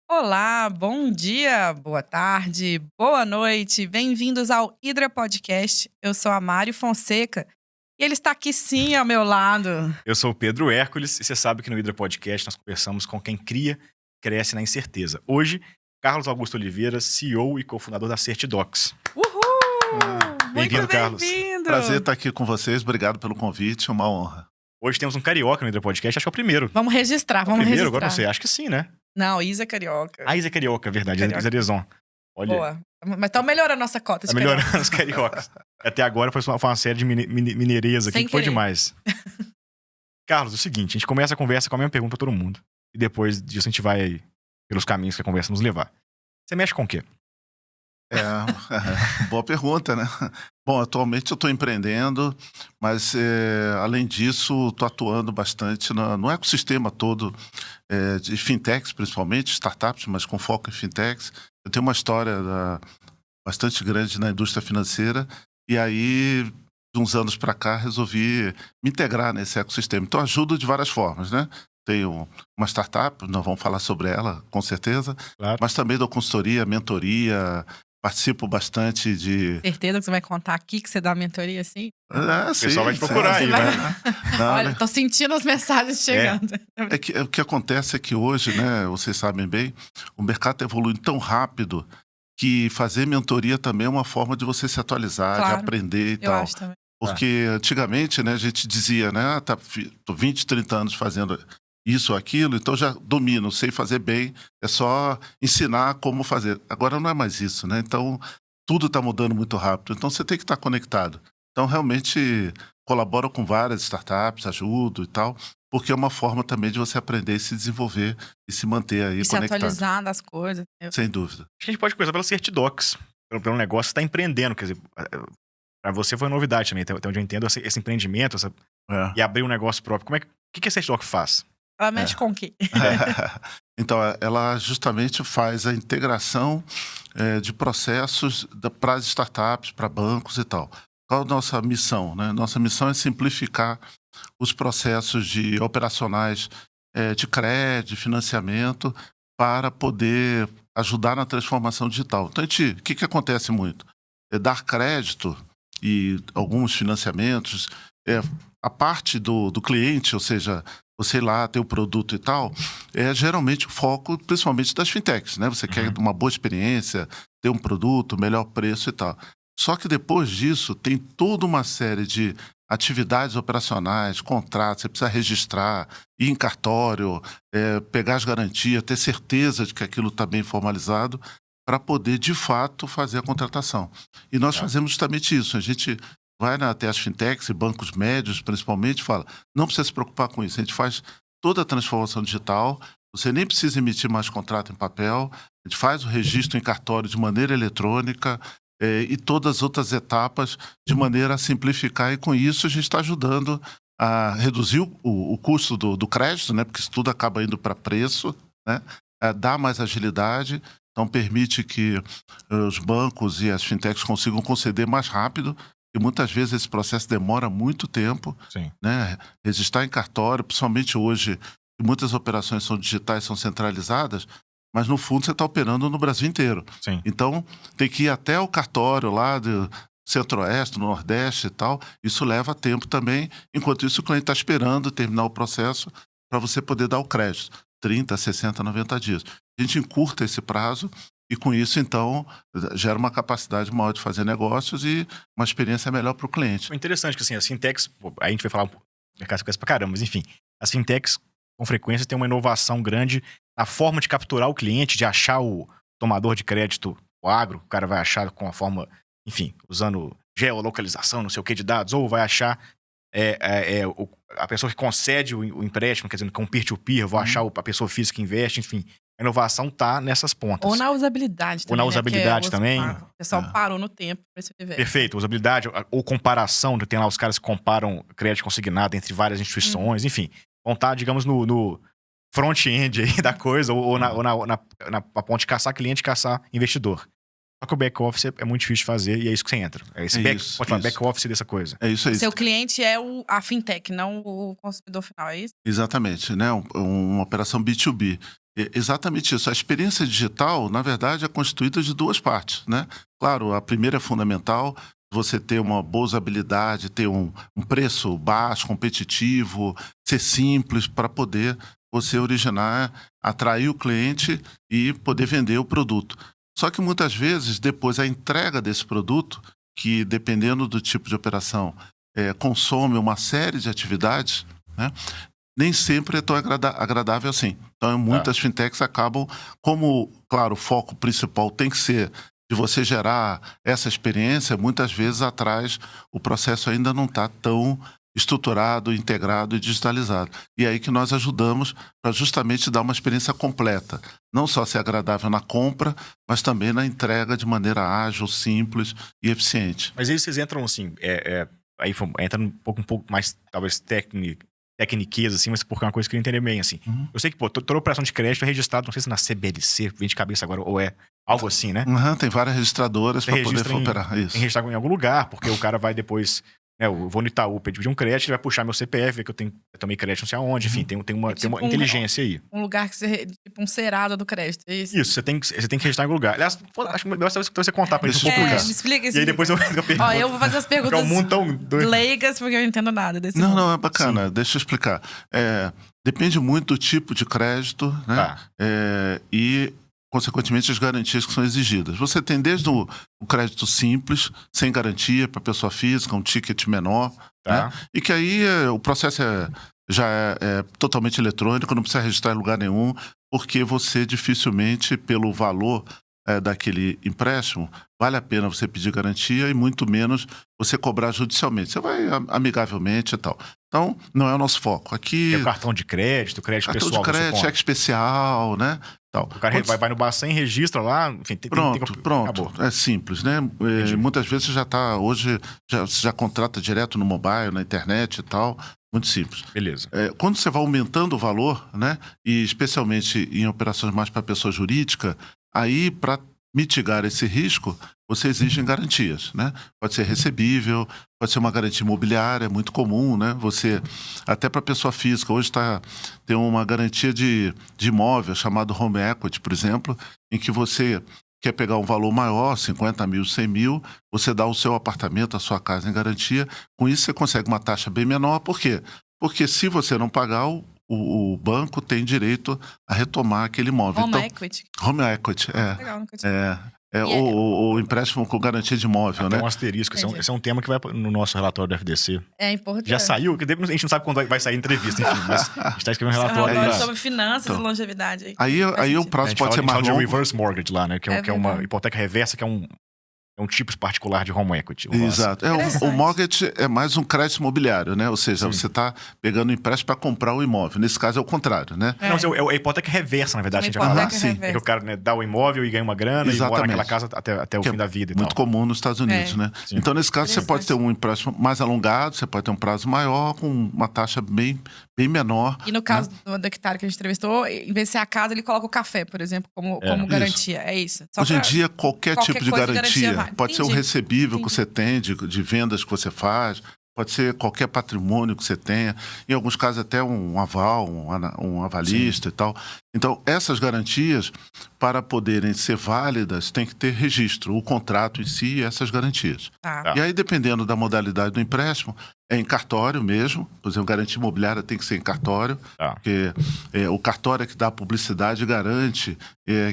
Olá, bom dia, boa tarde, boa noite. Bem-vindos ao Hidra Podcast. Eu sou a Mário Fonseca e ele está aqui sim ao meu lado. Eu sou o Pedro Hércules e você sabe que no Hidra Podcast nós conversamos com quem cria, cresce na incerteza. Hoje, Carlos Augusto Oliveira, CEO e cofundador da Certidocs. Uhul! Bem-vindo, Carlos. Bem-vindo! Prazer estar aqui com vocês, obrigado pelo convite, é uma honra. Hoje temos um carioca no Hidra Podcast, acho que é o primeiro. Vamos registrar, vamos Primeiro, registrar. agora não sei, acho que sim, né? Não, Isa é carioca. A Isa é carioca, é verdade, Carioca. Isa Deson. Olha, Boa. Mas tá melhorando a nossa cota de tá melhorando os cariocas. Até agora foi uma série de mineireza aqui Sem que foi querer. demais. Carlos, é o seguinte, a gente começa a conversa com a mesma pergunta pra todo mundo. E depois disso a gente vai pelos caminhos que a conversa nos levar. Você mexe com o quê? Boa pergunta, né? Bom, atualmente eu estou empreendendo, mas além disso estou atuando bastante no ecossistema todo de fintechs, principalmente, startups, mas com foco em fintechs. Eu tenho uma história bastante grande na indústria financeira e aí, de uns anos para cá, resolvi me integrar nesse ecossistema. Então, ajudo de várias formas, né? Tenho uma startup, nós vamos falar sobre ela, com certeza, Claro. mas também dou consultoria, mentoria, participo bastante de... Certeza que você vai contar aqui que você dá mentoria assim? O pessoal vai te procurar aí, Você vai- né? Não, Olha, né? tô sentindo as mensagens chegando. O que acontece é que hoje, né, vocês sabem bem, o mercado está evoluindo tão rápido que fazer mentoria também é uma forma de você se atualizar, Claro, de aprender e Eu tal. acho também. Porque antigamente, né, a gente dizia, né, tô 20, 30 anos fazendo isso ou aquilo, então já domino, sei fazer bem, é só ensinar como fazer. Agora não é mais isso, né? Então tudo está mudando muito rápido, então você tem que estar conectado. Então realmente colaboro com várias startups, ajudo e tal, porque é uma forma também de você aprender e se desenvolver e se manter aí E se conectado. atualizar das coisas. Sem dúvida. Acho que a gente pode começar pela Certidocs, pelo negócio que você está empreendendo. Quer dizer, para você foi novidade também, até onde eu entendo, esse empreendimento É. e abrir um negócio próprio. O que a Certidocs faz? Ela mexe com o quê? Então, ela justamente faz a integração de processos para as startups, para bancos e tal. Qual a nossa missão, né? Nossa missão é simplificar os processos operacionais de crédito, de financiamento, para poder ajudar na transformação digital. Então, o que acontece muito? É dar crédito e alguns financiamentos, a parte do cliente, ou seja, você lá tem o produto e tal, é geralmente o foco, principalmente das fintechs, né? Você quer uma boa experiência, ter um produto, melhor preço e tal. Só que depois disso, tem toda uma série de atividades operacionais, contratos, você precisa registrar, ir em cartório, pegar as garantias, ter certeza de que aquilo está bem formalizado, para poder, de fato, fazer a contratação. E nós fazemos justamente isso. A gente vai até as fintechs e bancos médios, principalmente, e fala, não precisa se preocupar com isso. A gente faz toda a transformação digital, você nem precisa emitir mais contrato em papel, a gente faz o registro em cartório de maneira eletrônica e todas as outras etapas de maneira a simplificar. E com isso a gente está ajudando a reduzir o custo do crédito, né? Porque isso tudo acaba indo para preço, né? Dá mais agilidade. Então, permite que os bancos e as fintechs consigam conceder mais rápido, e muitas vezes esse processo demora muito tempo, Sim. né? Registrar em cartório, principalmente hoje, muitas operações são digitais, são centralizadas, mas no fundo você está operando no Brasil inteiro. Sim. Então, tem que ir até o cartório lá do Centro-Oeste, no Nordeste e tal. Isso leva tempo também. Enquanto isso, o cliente está esperando terminar o processo para você poder dar o crédito. 30, 60, 90 dias. A gente encurta esse prazo e com isso, então, gera uma capacidade maior de fazer negócios e uma experiência melhor para o cliente. É interessante que assim, as fintechs, aí a gente vai falar, o mercado cresce pra caramba, mas enfim, as fintechs com frequência têm uma inovação grande na forma de capturar o cliente, de achar o tomador de crédito, o agro, o cara vai achar com a forma, enfim, usando geolocalização, não sei o que de dados, ou vai achar a pessoa que concede o empréstimo, quer dizer, com peer-to-peer, vou achar a pessoa física que investe, enfim. A inovação tá nessas pontas. Ou na usabilidade também. Ou na usabilidade também. O pessoal parou no tempo para esse universo. Perfeito, usabilidade ou comparação, tem lá os caras que comparam crédito consignado entre várias instituições, enfim. Vão estar, digamos, no front-end aí da coisa, ou na ponte de caçar cliente e caçar investidor. Só que o back-office é muito difícil de fazer e é isso que você entra. Pode falar back-office dessa coisa. É isso aí. Seu cliente é a fintech, não o consumidor final, é isso? Exatamente, né? Uma operação B2B. Exatamente isso. A experiência digital, na verdade, é constituída de duas partes, né? Claro, a primeira é fundamental, você ter uma boa usabilidade, ter um preço baixo, competitivo, ser simples para poder você originar, atrair o cliente e poder vender o produto. Só que muitas vezes, depois a entrega desse produto, que dependendo do tipo de operação, consome uma série de atividades, né? Nem sempre é tão agradável assim. Então, muitas fintechs acabam, como, claro, o foco principal tem que ser de você gerar essa experiência, muitas vezes atrás o processo ainda não está tão estruturado, integrado e digitalizado. E é aí que nós ajudamos para justamente dar uma experiência completa. Não só ser agradável na compra, mas também na entrega de maneira ágil, simples e eficiente. Mas aí vocês entram assim, aí entra um pouco mais, talvez, tecniqueza, assim, mas porque é uma coisa que eu queria entender bem, assim. Eu sei que, toda operação de crédito é registrada, não sei se na CBLC, vem de cabeça agora, ou é algo assim, né? Tem várias registradoras para poder operar isso. Tem que registrar em algum lugar, porque o cara vai depois... eu vou no Itaú pedir um crédito, ele vai puxar meu CPF, ver que eu tomei crédito não sei aonde, enfim, tem uma inteligência aí. Um lugar que você, tipo um cerado do crédito, é isso? Isso, você tem que registrar em algum lugar. Aliás, acho melhor você contar pra gente um pouco isso. Me explica isso. E aí depois eu pergunto. Eu vou fazer as perguntas é um mundo tão doido. leigas, porque eu não entendo nada desse mundo. Não, é bacana, deixa eu explicar. Depende muito do tipo de crédito, né? Tá. E consequentemente, as garantias que são exigidas. Você tem desde o crédito simples, sem garantia para pessoa física, um ticket menor, né? E que aí o processo já é totalmente eletrônico, não precisa registrar em lugar nenhum, porque você dificilmente, pelo valor daquele empréstimo, vale a pena você pedir garantia e muito menos você cobrar judicialmente. Você vai amigavelmente e tal. Então, não é o nosso foco. Aqui... É o cartão de crédito pessoal. Cartão de crédito, cheque especial, né? Tal. O cara vai no Bacen, registra lá, enfim... Pronto. Acabou. É simples, né? Muitas vezes você hoje já contrata direto no mobile, na internet e tal. Muito simples. Beleza. Quando você vai aumentando o valor, né? E especialmente em operações mais para pessoa jurídica, aí, para mitigar esse risco, você exige garantias, né? Pode ser recebível, pode ser uma garantia imobiliária, é muito comum, né? Você, até para pessoa física, hoje tem uma garantia de imóvel chamado home equity, por exemplo, em que você quer pegar um valor maior, 50 mil, 100 mil, você dá o seu apartamento, a sua casa em garantia, com isso você consegue uma taxa bem menor. Por quê? Porque se você não pagar, o banco tem direito a retomar aquele imóvel. Home equity. Home equity, Legal, nunca tinha. O empréstimo com garantia de imóvel, né? Tem um asterisco, esse é um tema que vai no nosso relatório do FDC. É importante. Já saiu, que a gente não sabe quando vai sair a entrevista, enfim, mas a gente está escrevendo um relatório sobre finanças e longevidade. Aí o prazo pode ser mais longo. A gente fala de reverse mortgage lá, né? Que é uma hipoteca reversa, que é um tipo particular de home equity. Exato. O mortgage é mais um crédito imobiliário, né? Ou seja, você está pegando um empréstimo para comprar o imóvel. Nesse caso é o contrário, né? Não, mas é a hipoteca reversa, na verdade. É que o cara dá o imóvel e ganha uma grana. Exatamente. E mora naquela casa até o fim da vida. Muito comum nos Estados Unidos, né? Sim. Então, nesse caso, você pode ter um empréstimo mais alongado, você pode ter um prazo maior, com uma taxa bem menor. E no caso do hectare que a gente entrevistou, em vez de ser a casa, ele coloca o café, por exemplo, como garantia. É isso. Hoje em dia, qualquer tipo de garantia pode ser um recebível que você tem de vendas que você faz, pode ser qualquer patrimônio que você tenha, em alguns casos até um aval, um avalista e tal. Então, essas garantias, para poderem ser válidas, tem que ter registro, o contrato em si e essas garantias. E aí, dependendo da modalidade do empréstimo, é em cartório mesmo. Por exemplo, garantia imobiliária tem que ser em cartório, porque o cartório é que dá a publicidade e garante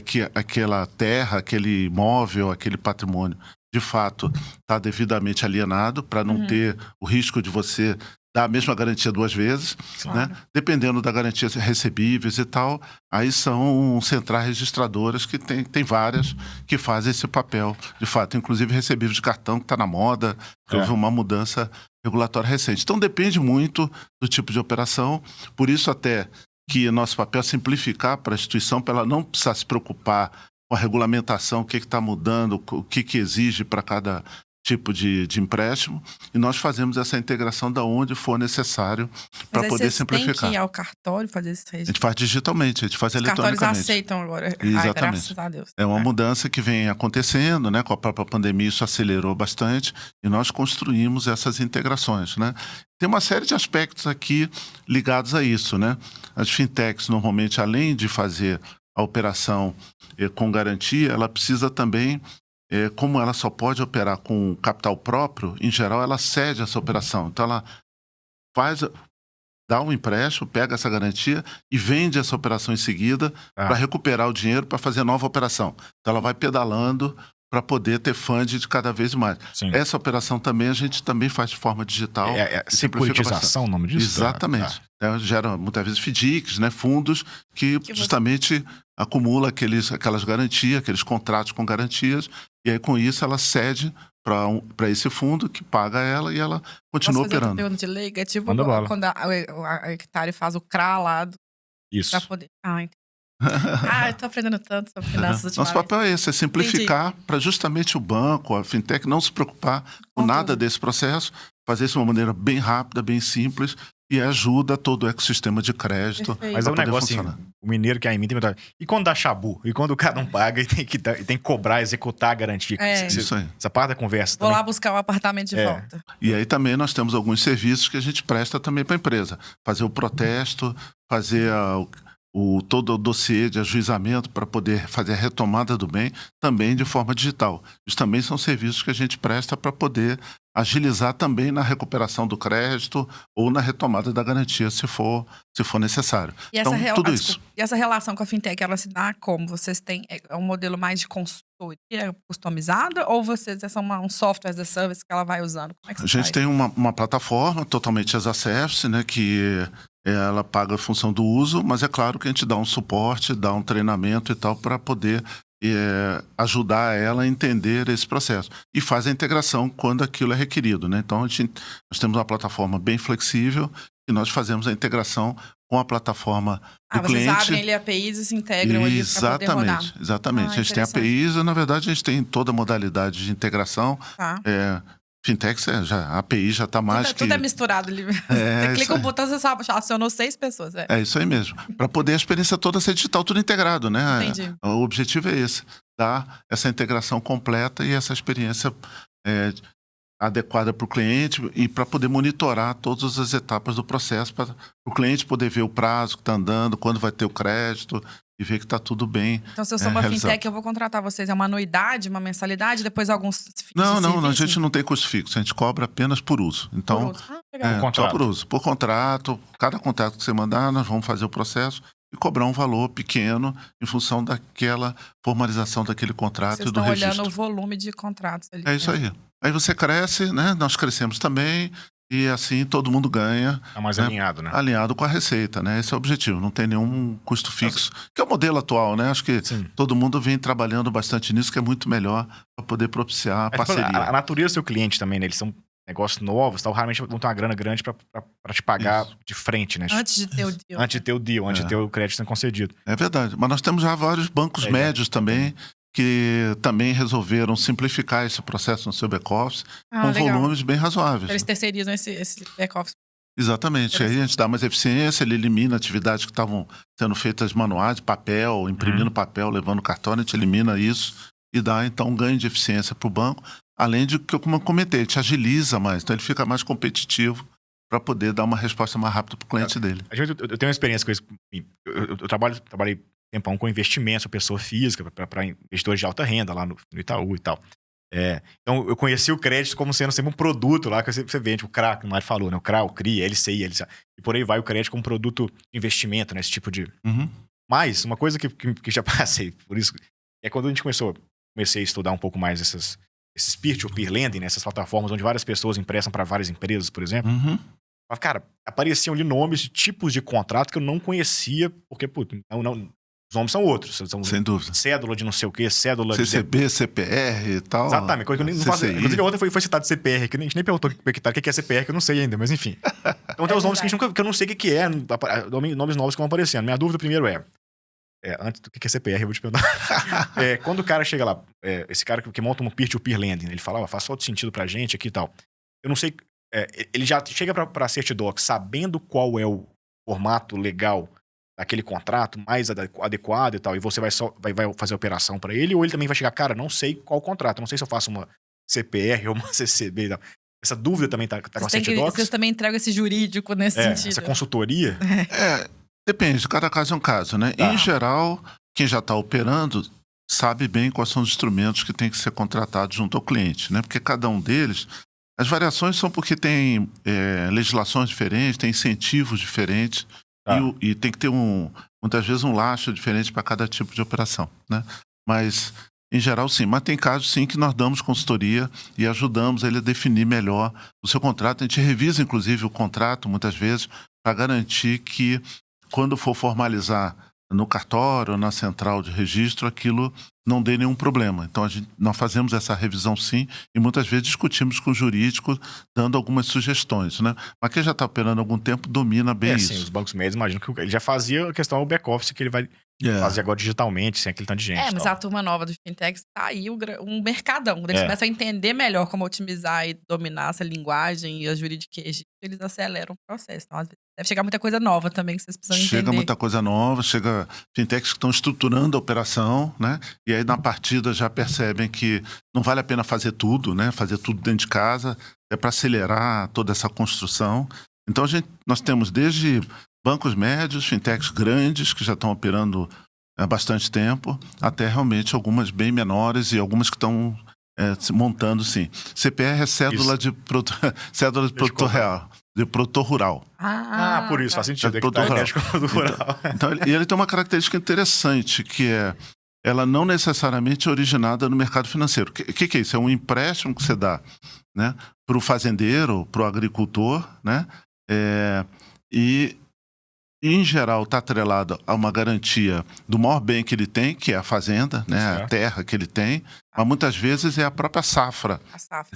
que aquela terra, aquele imóvel, aquele patrimônio, de fato, está devidamente alienado, para não ter o risco de você dar a mesma garantia duas vezes, né? Dependendo da garantia recebíveis e tal, aí são centrais registradoras que tem várias que fazem esse papel, de fato, inclusive recebíveis de cartão, que está na moda, que houve uma mudança regulatória recente. Então, depende muito do tipo de operação, por isso até que nosso papel é simplificar para a instituição, para ela não precisar se preocupar com a regulamentação, o que está mudando, o que exige para cada tipo de empréstimo, e nós fazemos essa integração da onde for necessário para poder simplificar. Tem que ir ao cartório fazer esse A registro? gente faz digitalmente, a gente faz Os eletronicamente. cartórios aceitam agora. Exatamente. Ai, graças a Deus. É uma mudança que vem acontecendo, né? Com a própria pandemia isso acelerou bastante e nós construímos essas integrações, né? Tem uma série de aspectos aqui ligados a isso, né? As fintechs, normalmente, além de fazer a operação com garantia, ela precisa também, como ela só pode operar com capital próprio, em geral, ela cede essa operação. Então, ela dá um empréstimo, pega essa garantia e vende essa operação em seguida para recuperar o dinheiro para fazer nova operação. Então, ela vai pedalando para poder ter funding de cada vez mais. Sim. Essa operação também a gente também faz de forma digital. Securitização, o nome disso? Exatamente. Gera muitas vezes FDICs, né, fundos que justamente acumula aquelas garantias, aqueles contratos com garantias, e aí com isso ela cede para esse fundo que paga ela e ela continua operando. Pergunta de leiga, é tipo quando a Hectare faz o CRA lá para poder... entendi. Eu tô aprendendo tanto sobre finanças ultimamente. Nosso papel é esse, é simplificar para justamente o banco, a fintech, não se preocupar com nada desse processo, fazer isso de uma maneira bem rápida, bem simples e ajuda todo o ecossistema de crédito. Perfeito. Mas é um negócio assim, o mineiro que é em mim tem e quando dá chabu? E quando o cara não paga e tem que cobrar, executar a garantia? Isso aí. Essa parte da conversa Vou também. lá buscar o apartamento de volta. E aí também nós temos alguns serviços que a gente presta também para a empresa. Fazer o protesto, fazer todo o dossiê de ajuizamento para poder fazer a retomada do bem, também de forma digital. Isso também são serviços que a gente presta para poder agilizar também na recuperação do crédito ou na retomada da garantia, se for necessário. E então, tudo isso. E essa relação com a fintech, ela se dá como? Vocês têm um modelo mais de consultoria customizada ou vocês são um software as a service que ela vai usando? Como é que a gente tem uma plataforma totalmente as a service, né, que ela paga a função do uso, mas é claro que a gente dá um suporte, dá um treinamento e tal para poder ajudar ela a entender esse processo. E faz a integração quando aquilo é requerido, né? Então, nós temos uma plataforma bem flexível e nós fazemos a integração com a plataforma do cliente. Vocês abrem ali APIs e se integram ali para poder rodar. Exatamente. A gente tem APIs e, na verdade, a gente tem toda a modalidade de integração. Fintechs, a API já está mais Tudo é misturado ali. Você clica um botão, você sabe, acionou 6 pessoas. É isso aí mesmo. Para poder a experiência toda ser digital, tudo integrado, né? Entendi. O objetivo é esse, dar essa integração completa e essa experiência adequada para o cliente e para poder monitorar todas as etapas do processo, para o cliente poder ver o prazo que está andando, quando vai ter o crédito e ver que está tudo bem. Então, se eu sou uma fintech, eu vou contratar vocês. É uma anuidade, uma mensalidade, depois alguns... Não, a gente não tem custo fixo. A gente cobra apenas por uso. Então, só por uso. Por contrato, cada contrato que você mandar, nós vamos fazer o processo e cobrar um valor pequeno em função daquela formalização daquele contrato e do registro. Vocês estão olhando o volume de contratos ali. É isso aí. Aí você cresce, né? Nós crescemos também. E assim todo mundo ganha. É mais alinhado, né? Alinhado com a receita, né? Esse é o objetivo. Não tem nenhum custo fixo. Que é o modelo atual, né? Acho que todo mundo vem trabalhando bastante nisso, que é muito melhor para poder propiciar a parceria. A natureza do seu cliente também, né? Eles são negócios novos, tal. Raramente vão ter uma grana grande para te pagar de frente, né? Antes de ter o deal. Antes de ter o deal, antes de ter o crédito sendo concedido. É verdade. Mas nós temos já vários bancos médios também, que também resolveram simplificar esse processo no seu back-office com volumes bem razoáveis. Eles terceirizam esse back-office. Exatamente. Aí a gente dá mais eficiência, ele elimina atividades que estavam sendo feitas manuais, papel, imprimindo papel, levando cartão, a gente elimina isso e dá, então, um ganho de eficiência para o banco. Além de que, como eu comentei, a gente agiliza mais, então ele fica mais competitivo para poder dar uma resposta mais rápida para o cliente dele. Eu tenho uma experiência com isso. Eu trabalhei tempão com investimento, pessoa física, para investidores de alta renda lá no Itaú e tal. Então, eu conheci o crédito como sendo sempre um produto lá que você vende, o CRA, que o Mário falou, né? O CRA, o CRI, LCI, LCA. E por aí vai o crédito como produto de investimento, né? Esse tipo de... Mas, uma coisa que já passei por isso, é quando a gente comecei a estudar um pouco mais esses peer-to-peer lending, né? Essas plataformas onde várias pessoas emprestam para várias empresas, por exemplo. Mas, cara, apareciam ali nomes de tipos de contrato que eu não conhecia, porque, os nomes são outros. Sem dúvida. Cédula de não sei o quê, cédula CCB, CPR e tal. Exatamente. Coisa que eu não faço. Inclusive, ontem foi citado CPR, que a gente nem perguntou o que é CPR, que eu não sei ainda, mas enfim. Então tem os nomes que eu não sei o que é, nomes novos que vão aparecendo. Minha dúvida primeiro Antes do que é CPR, eu vou te perguntar. Quando o cara chega lá, esse cara que monta um peer-to-peer lending, ele fala, faz todo sentido pra gente aqui e tal. Eu não sei, ele já chega pra Certidoc sabendo qual é o formato legal daquele contrato mais adequado e tal, e você vai fazer a operação pra ele, ou ele também vai chegar, cara, não sei qual contrato, não sei se eu faço uma CPR ou uma CCB e tal. Essa dúvida também tá com a Certidoc. Vocês também entregam esse jurídico nesse sentido. Essa consultoria. Depende, cada caso é um caso, né? Em geral, quem já está operando sabe bem quais são os instrumentos que tem que ser contratados junto ao cliente, né? Porque cada um deles, as variações são porque tem legislações diferentes, tem incentivos diferentes e tem que ter muitas vezes um lastro diferente para cada tipo de operação, né? Mas em geral, sim. Mas tem casos, sim, que nós damos consultoria e ajudamos ele a definir melhor o seu contrato. A gente revisa, inclusive, o contrato, muitas vezes, para garantir que, quando for formalizar no cartório ou na central de registro, aquilo não dê nenhum problema. Então, nós fazemos essa revisão, sim, e muitas vezes discutimos com o jurídico, dando algumas sugestões, né? Mas quem já está operando há algum tempo domina bem isso. Sim, os bancos médios, imagino que ele já fazia a questão do back-office, que ele vai fazer agora digitalmente, sem aquele tanto de gente. Mas a turma nova do Fintech tá aí um mercadão. Quando eles começam a entender melhor como otimizar e dominar essa linguagem e as juridiquês, eles aceleram o processo. Então, às vezes, deve chegar muita coisa nova também que vocês precisam entender. Chega muita coisa nova, chega fintechs que estão estruturando a operação, né? E aí na partida já percebem que não vale a pena fazer tudo, né? Fazer tudo dentro de casa, para acelerar toda essa construção. Então nós temos desde bancos médios, fintechs grandes que já estão operando há bastante tempo, até realmente algumas bem menores e algumas que estão se montando, sim. CPR é cédula de produtor real. De produtor rural. Por isso, faz sentido. Então, e ele tem uma característica interessante, que ela não necessariamente é originada no mercado financeiro. O que é isso? É um empréstimo que você dá, né, para o fazendeiro, para o agricultor, né? E, em geral, está atrelado a uma garantia do maior bem que ele tem, que é a fazenda, né, a terra que ele tem, mas muitas vezes é a própria safra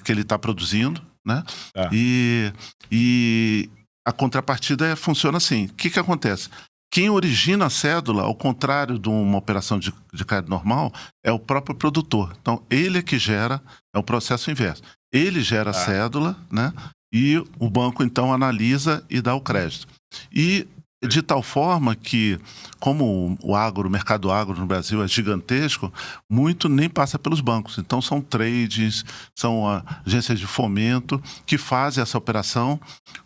que ele está produzindo, né? E a contrapartida funciona assim. O que acontece? Quem origina a cédula, ao contrário de uma operação de crédito normal, é o próprio produtor. Então, ele é que gera, é o processo inverso. Ele gera a cédula, né? E o banco, então, analisa e dá o crédito. E de tal forma que, como o mercado agro no Brasil é gigantesco, muito nem passa pelos bancos. Então, são tradings, são agências de fomento que fazem essa operação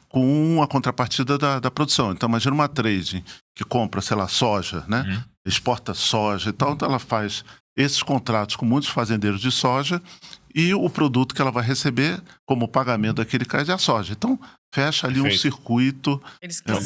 com a contrapartida da produção. Então, imagina uma trading que compra, sei lá, soja, né? Exporta soja e tal. Então, ela faz esses contratos com muitos fazendeiros de soja e o produto que ela vai receber como pagamento daquele crédito é a soja. Então, fecha ali um circuito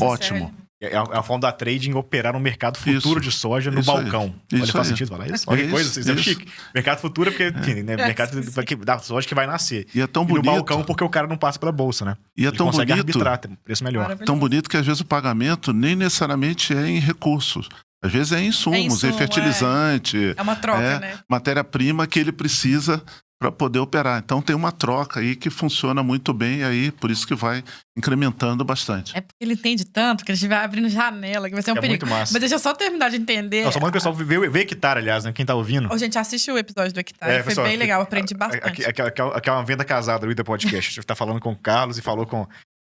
ótimo. É a forma da trading operar no mercado futuro de soja no balcão. Olha, faz sentido falar isso? Olha que coisa, isso é chique. Mercado futuro é porque, enfim, né? Mercado da soja que vai nascer. E é tão bonito. No balcão porque o cara não passa pela bolsa, né? E é ele tão consegue bonito. arbitrar, tem um preço melhor. Tão bonito que às vezes o pagamento nem necessariamente é em recursos. Às vezes é em insumos, em fertilizante. É uma troca, né? Matéria-prima que ele precisa para poder operar. Então tem uma troca aí que funciona muito bem e aí por isso que vai incrementando bastante. É porque ele entende tanto que a gente vai abrindo janela, que vai ser um perigo. Muito massa. Mas deixa eu só terminar de entender. Só manda o pessoal ver Hectare, aliás, né? Quem tá ouvindo. Gente, assiste o episódio do Hectare. Foi pessoal, bem legal, aprendi bastante. Aquela venda casada do Ida Podcast. A gente tá falando com o Carlos e falou com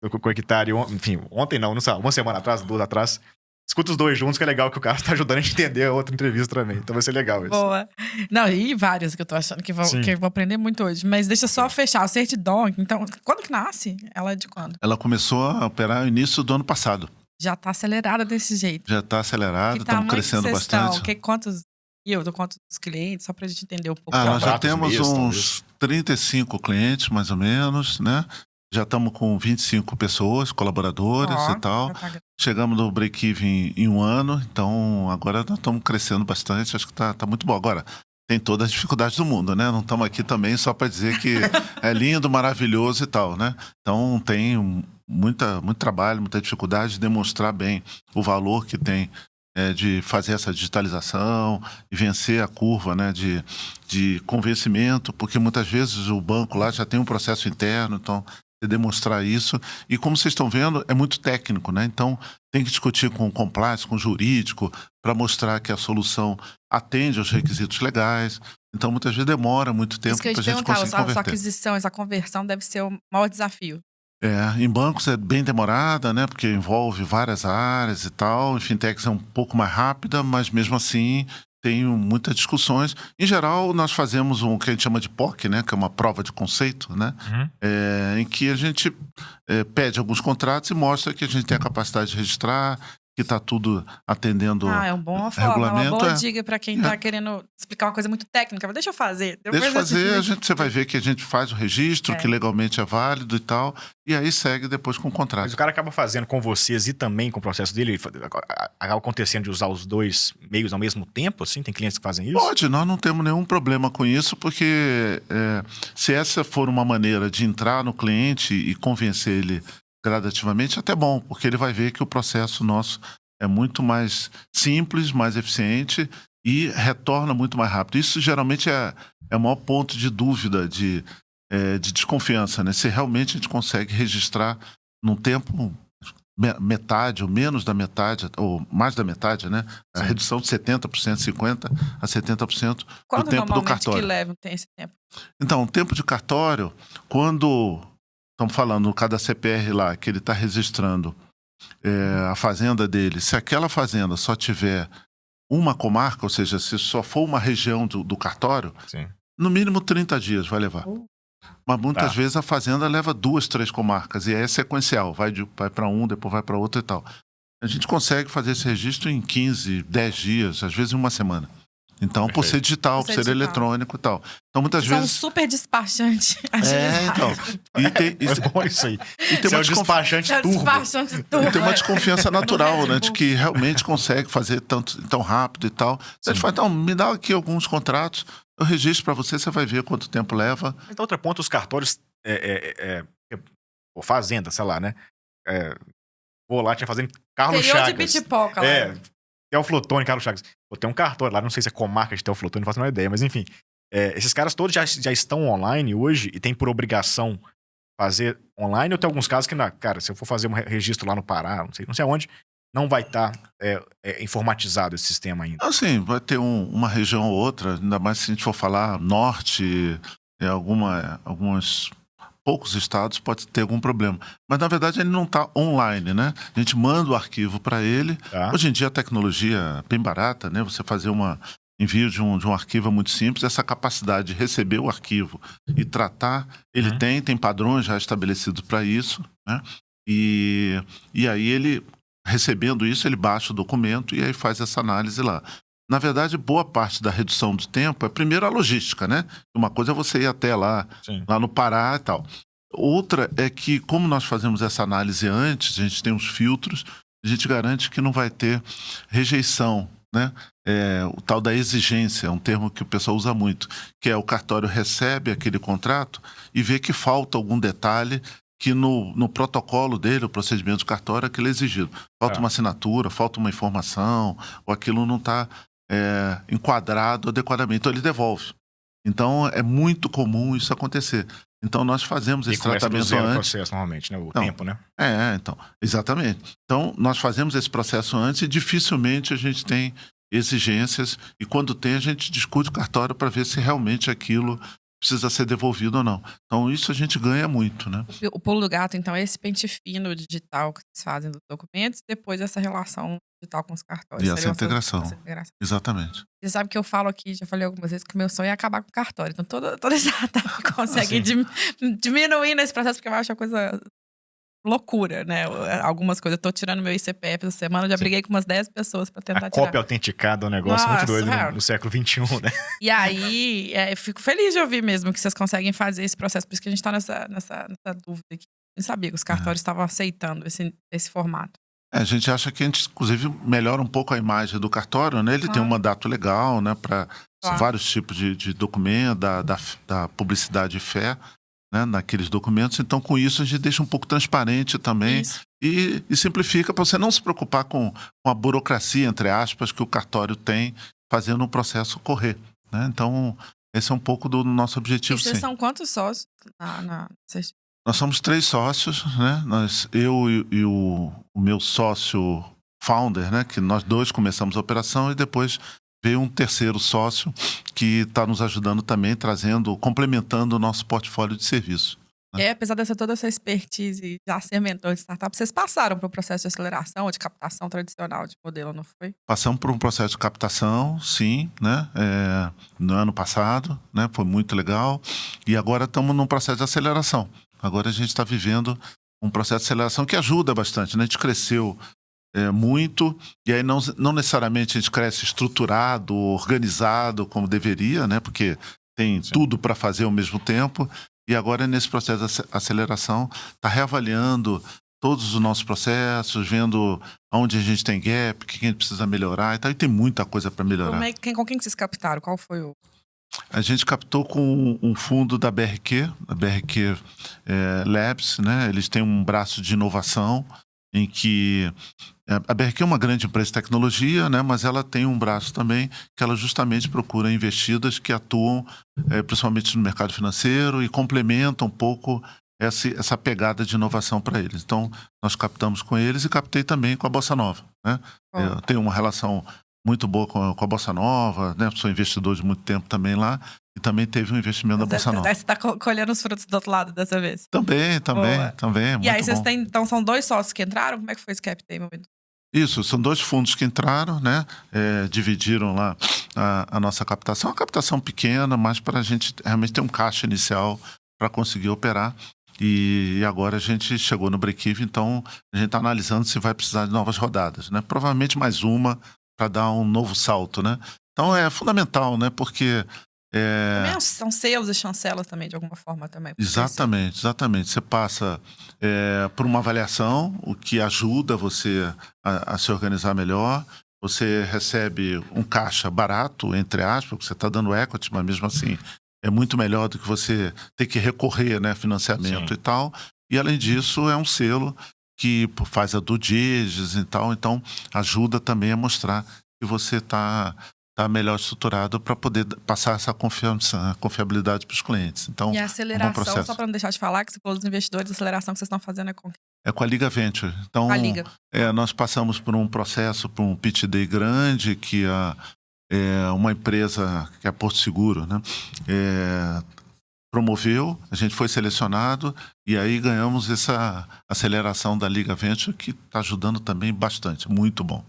o Hectare, enfim, ontem não sei, uma semana atrás, 2 atrás. Escuta os dois juntos, que é legal que o Carlos tá ajudando a gente entender a outra entrevista também. Então vai ser legal isso. Boa. Não, e vários que eu tô achando que eu vou aprender muito hoje. Mas deixa eu só fechar. O Certidoc, então, quando que nasce? Ela é de quando? Ela começou a operar no início do ano passado. Já tá acelerada desse jeito. Já tá acelerada, estamos crescendo bastante. Quantos clientes? Só pra gente entender um pouco. Nós já temos uns 35 clientes, mais ou menos, né? Já estamos com 25 pessoas, colaboradores e tal. Chegamos no break-even em 1 ano, então agora nós estamos crescendo bastante, acho que tá muito bom. Agora, tem todas as dificuldades do mundo, né? Não estamos aqui também só para dizer que é lindo, maravilhoso e tal, né? Então tem muito trabalho, muita dificuldade de demonstrar bem o valor que tem de fazer essa digitalização e vencer a curva, né, de convencimento, porque muitas vezes o banco lá já tem um processo interno, então você demonstrar isso. E como vocês estão vendo, é muito técnico, né? Então, tem que discutir com o compliance, com o jurídico, para mostrar que a solução atende aos requisitos legais. Então, muitas vezes demora muito tempo para a gente conseguir essa converter. aquisição, essa conversão deve ser o maior desafio. Em bancos é bem demorada, né? Porque envolve várias áreas e tal. Em fintechs é um pouco mais rápida, mas mesmo assim tem muitas discussões. Em geral, nós fazemos o que a gente chama de POC, né? Que é uma prova de conceito, né? Em que a gente pede alguns contratos e mostra que a gente tem a capacidade de registrar, que está tudo atendendo é uma boa forma, regulamento. Uma boa dica para quem está querendo explicar uma coisa muito técnica. Mas deixa eu fazer. Deixa eu fazer, você vai ver que a gente faz o registro, que legalmente é válido e tal, e aí segue depois com o contrato. Mas o cara acaba fazendo com vocês e também com o processo dele, acaba acontecendo de usar os dois meios ao mesmo tempo, assim? Tem clientes que fazem isso? Pode, nós não temos nenhum problema com isso, porque se essa for uma maneira de entrar no cliente e convencer ele gradativamente, até bom, porque ele vai ver que o processo nosso é muito mais simples, mais eficiente e retorna muito mais rápido. Isso geralmente é o maior ponto de dúvida, de desconfiança, né? Se realmente a gente consegue registrar num tempo metade ou menos da metade, ou mais da metade, né? A redução de 70%, 50% a 70% do tempo do cartório. Que leva esse tempo? Então, o tempo de cartório, quando estamos falando no cada CPR lá, que ele está registrando a fazenda dele, se aquela fazenda só tiver uma comarca, ou seja, se só for uma região do cartório, no mínimo 30 dias vai levar. Mas muitas vezes a fazenda leva 2, 3 comarcas, e aí é sequencial, vai para um, depois vai para outro e tal. A gente consegue fazer esse registro em 15, 10 dias, às vezes em uma semana. Então, por ser digital, por ser eletrônico e tal. Então, muitas vezes... São super despachante. Então. É bom isso aí. E tem uma despachante turbo. E tem uma desconfiança natural, né? De que realmente consegue fazer tão rápido e tal. Então, a gente fala, então, me dá aqui alguns contratos, eu registro para você, você vai ver quanto tempo leva. Então, outro ponto, os cartórios... fazenda, sei lá, né? Vou lá, tinha fazenda Carlos Chagas. de Bitipoca lá. Teoflotone, Carlos Chagas. Tem um cartório lá, não sei se é comarca de Teoflotone, não faço a menor ideia, mas enfim. Esses caras todos já estão online hoje e tem por obrigação fazer online, ou tem alguns casos que, cara, se eu for fazer um registro lá no Pará, não sei aonde, não vai estar informatizado esse sistema ainda. Assim, vai ter uma região ou outra, ainda mais se a gente for falar norte, alguns poucos estados pode ter algum problema. Mas, na verdade, ele não está online, né? A gente manda o arquivo para ele. Hoje em dia, a tecnologia é bem barata, né? Você fazer envio de um arquivo é muito simples. Essa capacidade de receber o arquivo e tratar, ele tem padrões já estabelecidos para isso, né? E aí ele, recebendo isso, ele baixa o documento e aí faz essa análise lá. Na verdade, boa parte da redução do tempo é, primeiro, a logística, né? Uma coisa é você ir até lá no Pará e tal. Outra é que, como nós fazemos essa análise antes, a gente tem uns filtros, a gente garante que não vai ter rejeição, né? O tal da exigência, é um termo que o pessoal usa muito, que é o cartório recebe aquele contrato e vê que falta algum detalhe que no protocolo dele, o procedimento do cartório, aquilo é exigido. Falta uma assinatura, falta uma informação, ou aquilo não está enquadrado adequadamente. Então, ele devolve. Então, é muito comum isso acontecer. Então, nós fazemos esse tratamento do zero antes. Processo, normalmente, né? O tempo, né? Então, exatamente. Então, nós fazemos esse processo antes e dificilmente a gente tem exigências. E quando tem, a gente discute o cartório para ver se realmente aquilo precisa ser devolvido ou não. Então, isso a gente ganha muito, né? O pulo do gato, então, é esse pente fino digital que vocês fazem dos documentos, depois essa relação digital com os cartórios. E essa integração. Exatamente. Você sabe que eu falo aqui, já falei algumas vezes, que o meu sonho é acabar com o cartório. Então, toda startup consegue diminuir nesse processo, porque eu acho a coisa loucura, né? Algumas coisas. Eu tô tirando meu ICPF essa semana, já briguei com umas 10 pessoas pra tentar tirar. A cópia autenticada é um negócio muito doido no século XXI, né? E aí, eu fico feliz de ouvir mesmo que vocês conseguem fazer esse processo. Por isso que a gente tá nessa dúvida aqui. Eu não sabia que os cartórios estavam aceitando esse formato. A gente acha que a gente, inclusive, melhora um pouco a imagem do cartório, né? Ele tem um mandato legal, né? Para vários tipos de documento, da publicidade de fé, né? Naqueles documentos. Então, com isso, a gente deixa um pouco transparente também e simplifica para você não se preocupar com a burocracia, entre aspas, que o cartório tem fazendo o processo correr, né? Então, esse é um pouco do nosso objetivo, sim. E vocês são quantos sócios Nós somos 3 sócios, né? Eu e o meu sócio founder, né? Que nós 2 começamos a operação e depois veio um terceiro sócio que está nos ajudando também, complementando o nosso portfólio de serviço. E aí, apesar de toda essa expertise e já ser mentor de startup, vocês passaram para o processo de aceleração ou de captação tradicional de modelo, não foi? Passamos por um processo de captação, sim, né? No ano passado, né? Foi muito legal. E agora estamos num processo de aceleração. Agora a gente está vivendo um processo de aceleração que ajuda bastante, né? A gente cresceu muito, e aí não necessariamente a gente cresce estruturado, organizado como deveria, né? Porque tem tudo para fazer ao mesmo tempo. E agora, nesse processo de aceleração, está reavaliando todos os nossos processos, vendo onde a gente tem gap, o que a gente precisa melhorar e tal. E tem muita coisa para melhorar. Com quem vocês captaram? Qual foi o... A gente captou com um fundo da BRQ, a BRQ Labs, né? Eles têm um braço de inovação em que... A BRQ é uma grande empresa de tecnologia, né? Mas ela tem um braço também que ela justamente procura investidas que atuam principalmente no mercado financeiro e complementam um pouco essa pegada de inovação para eles. Então, nós captamos com eles e captei também com a Bossa Nova, né? Eu tenho uma relação muito boa com a Bossa Nova, né? Sou investidor de muito tempo também lá e também teve um investimento da Bossa Nova. Você está colhendo os frutos do outro lado dessa vez? Também. E aí vocês têm, então são 2 sócios que entraram? Como é que foi esse cap day? Isso, são 2 fundos que entraram, né? Dividiram lá a nossa captação. Uma captação pequena, mas para a gente realmente ter um caixa inicial para conseguir operar. E agora a gente chegou no break-even, então a gente está analisando se vai precisar de novas rodadas, né? Provavelmente mais uma para dar um novo salto, né? Então é fundamental, né? Porque... São selos e chancelas também, de alguma forma também. Exatamente. Você passa por uma avaliação, o que ajuda você a se organizar melhor. Você recebe um caixa barato, entre aspas, porque você está dando equity, mas mesmo assim é muito melhor do que você ter que recorrer, né, financiamento e tal. E além disso, é um selo que faz a due diligence e tal, então ajuda também a mostrar que você está melhor estruturado para poder passar essa confiabilidade para os clientes. Então, e a aceleração, só para não deixar de falar, que você falou dos investidores, a aceleração que vocês estão fazendo é com a Liga Venture. Então, nós passamos por um processo, por um pitch day grande, que uma empresa, que é Porto Seguro, né? Promoveu, a gente foi selecionado e aí ganhamos essa aceleração da Liga Venture, que está ajudando também bastante, muito bom.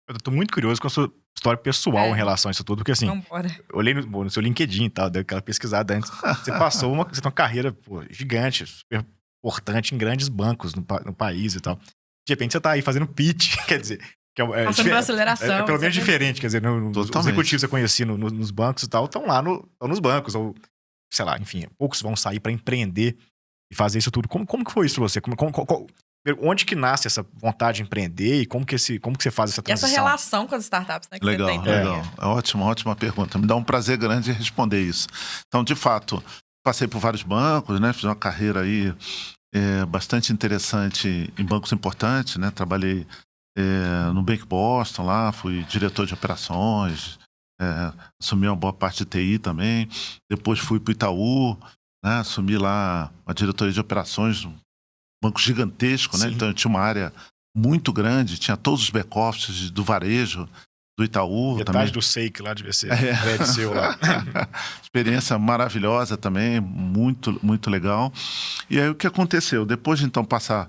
Eu estou muito curioso com a sua história pessoal em relação a isso tudo, porque assim, eu olhei no seu LinkedIn e tal, dei aquela pesquisada antes. Você passou você tem uma carreira gigante, super importante em grandes bancos no país e tal. De repente você tá aí fazendo pitch, quer dizer, que passando por aceleração. Pelo menos diferente, quer dizer, os executivos que você conhecia nos bancos e tal, estão lá nos bancos, ou sei lá, enfim, poucos vão sair para empreender e fazer isso tudo. Como que foi isso pra você? Onde que nasce essa vontade de empreender e como que você faz essa transição? E essa relação com as startups, né? Que legal, você tem legal. Ótima pergunta. Me dá um prazer grande responder isso. Então, de fato, passei por vários bancos, né? Fiz uma carreira aí bastante interessante em bancos importantes, né? Trabalhei no Bank Boston lá, fui diretor de operações, assumi uma boa parte de TI também. Depois fui para o Itaú, né? Assumi lá a diretoria de operações, banco gigantesco, né? Então eu tinha uma área muito grande, tinha todos os back-offices do varejo, do Itaú. Metade também. Do SEIC lá devia ser prédio seu lá. Experiência maravilhosa também, muito, muito legal. E aí o que aconteceu? Depois de então passar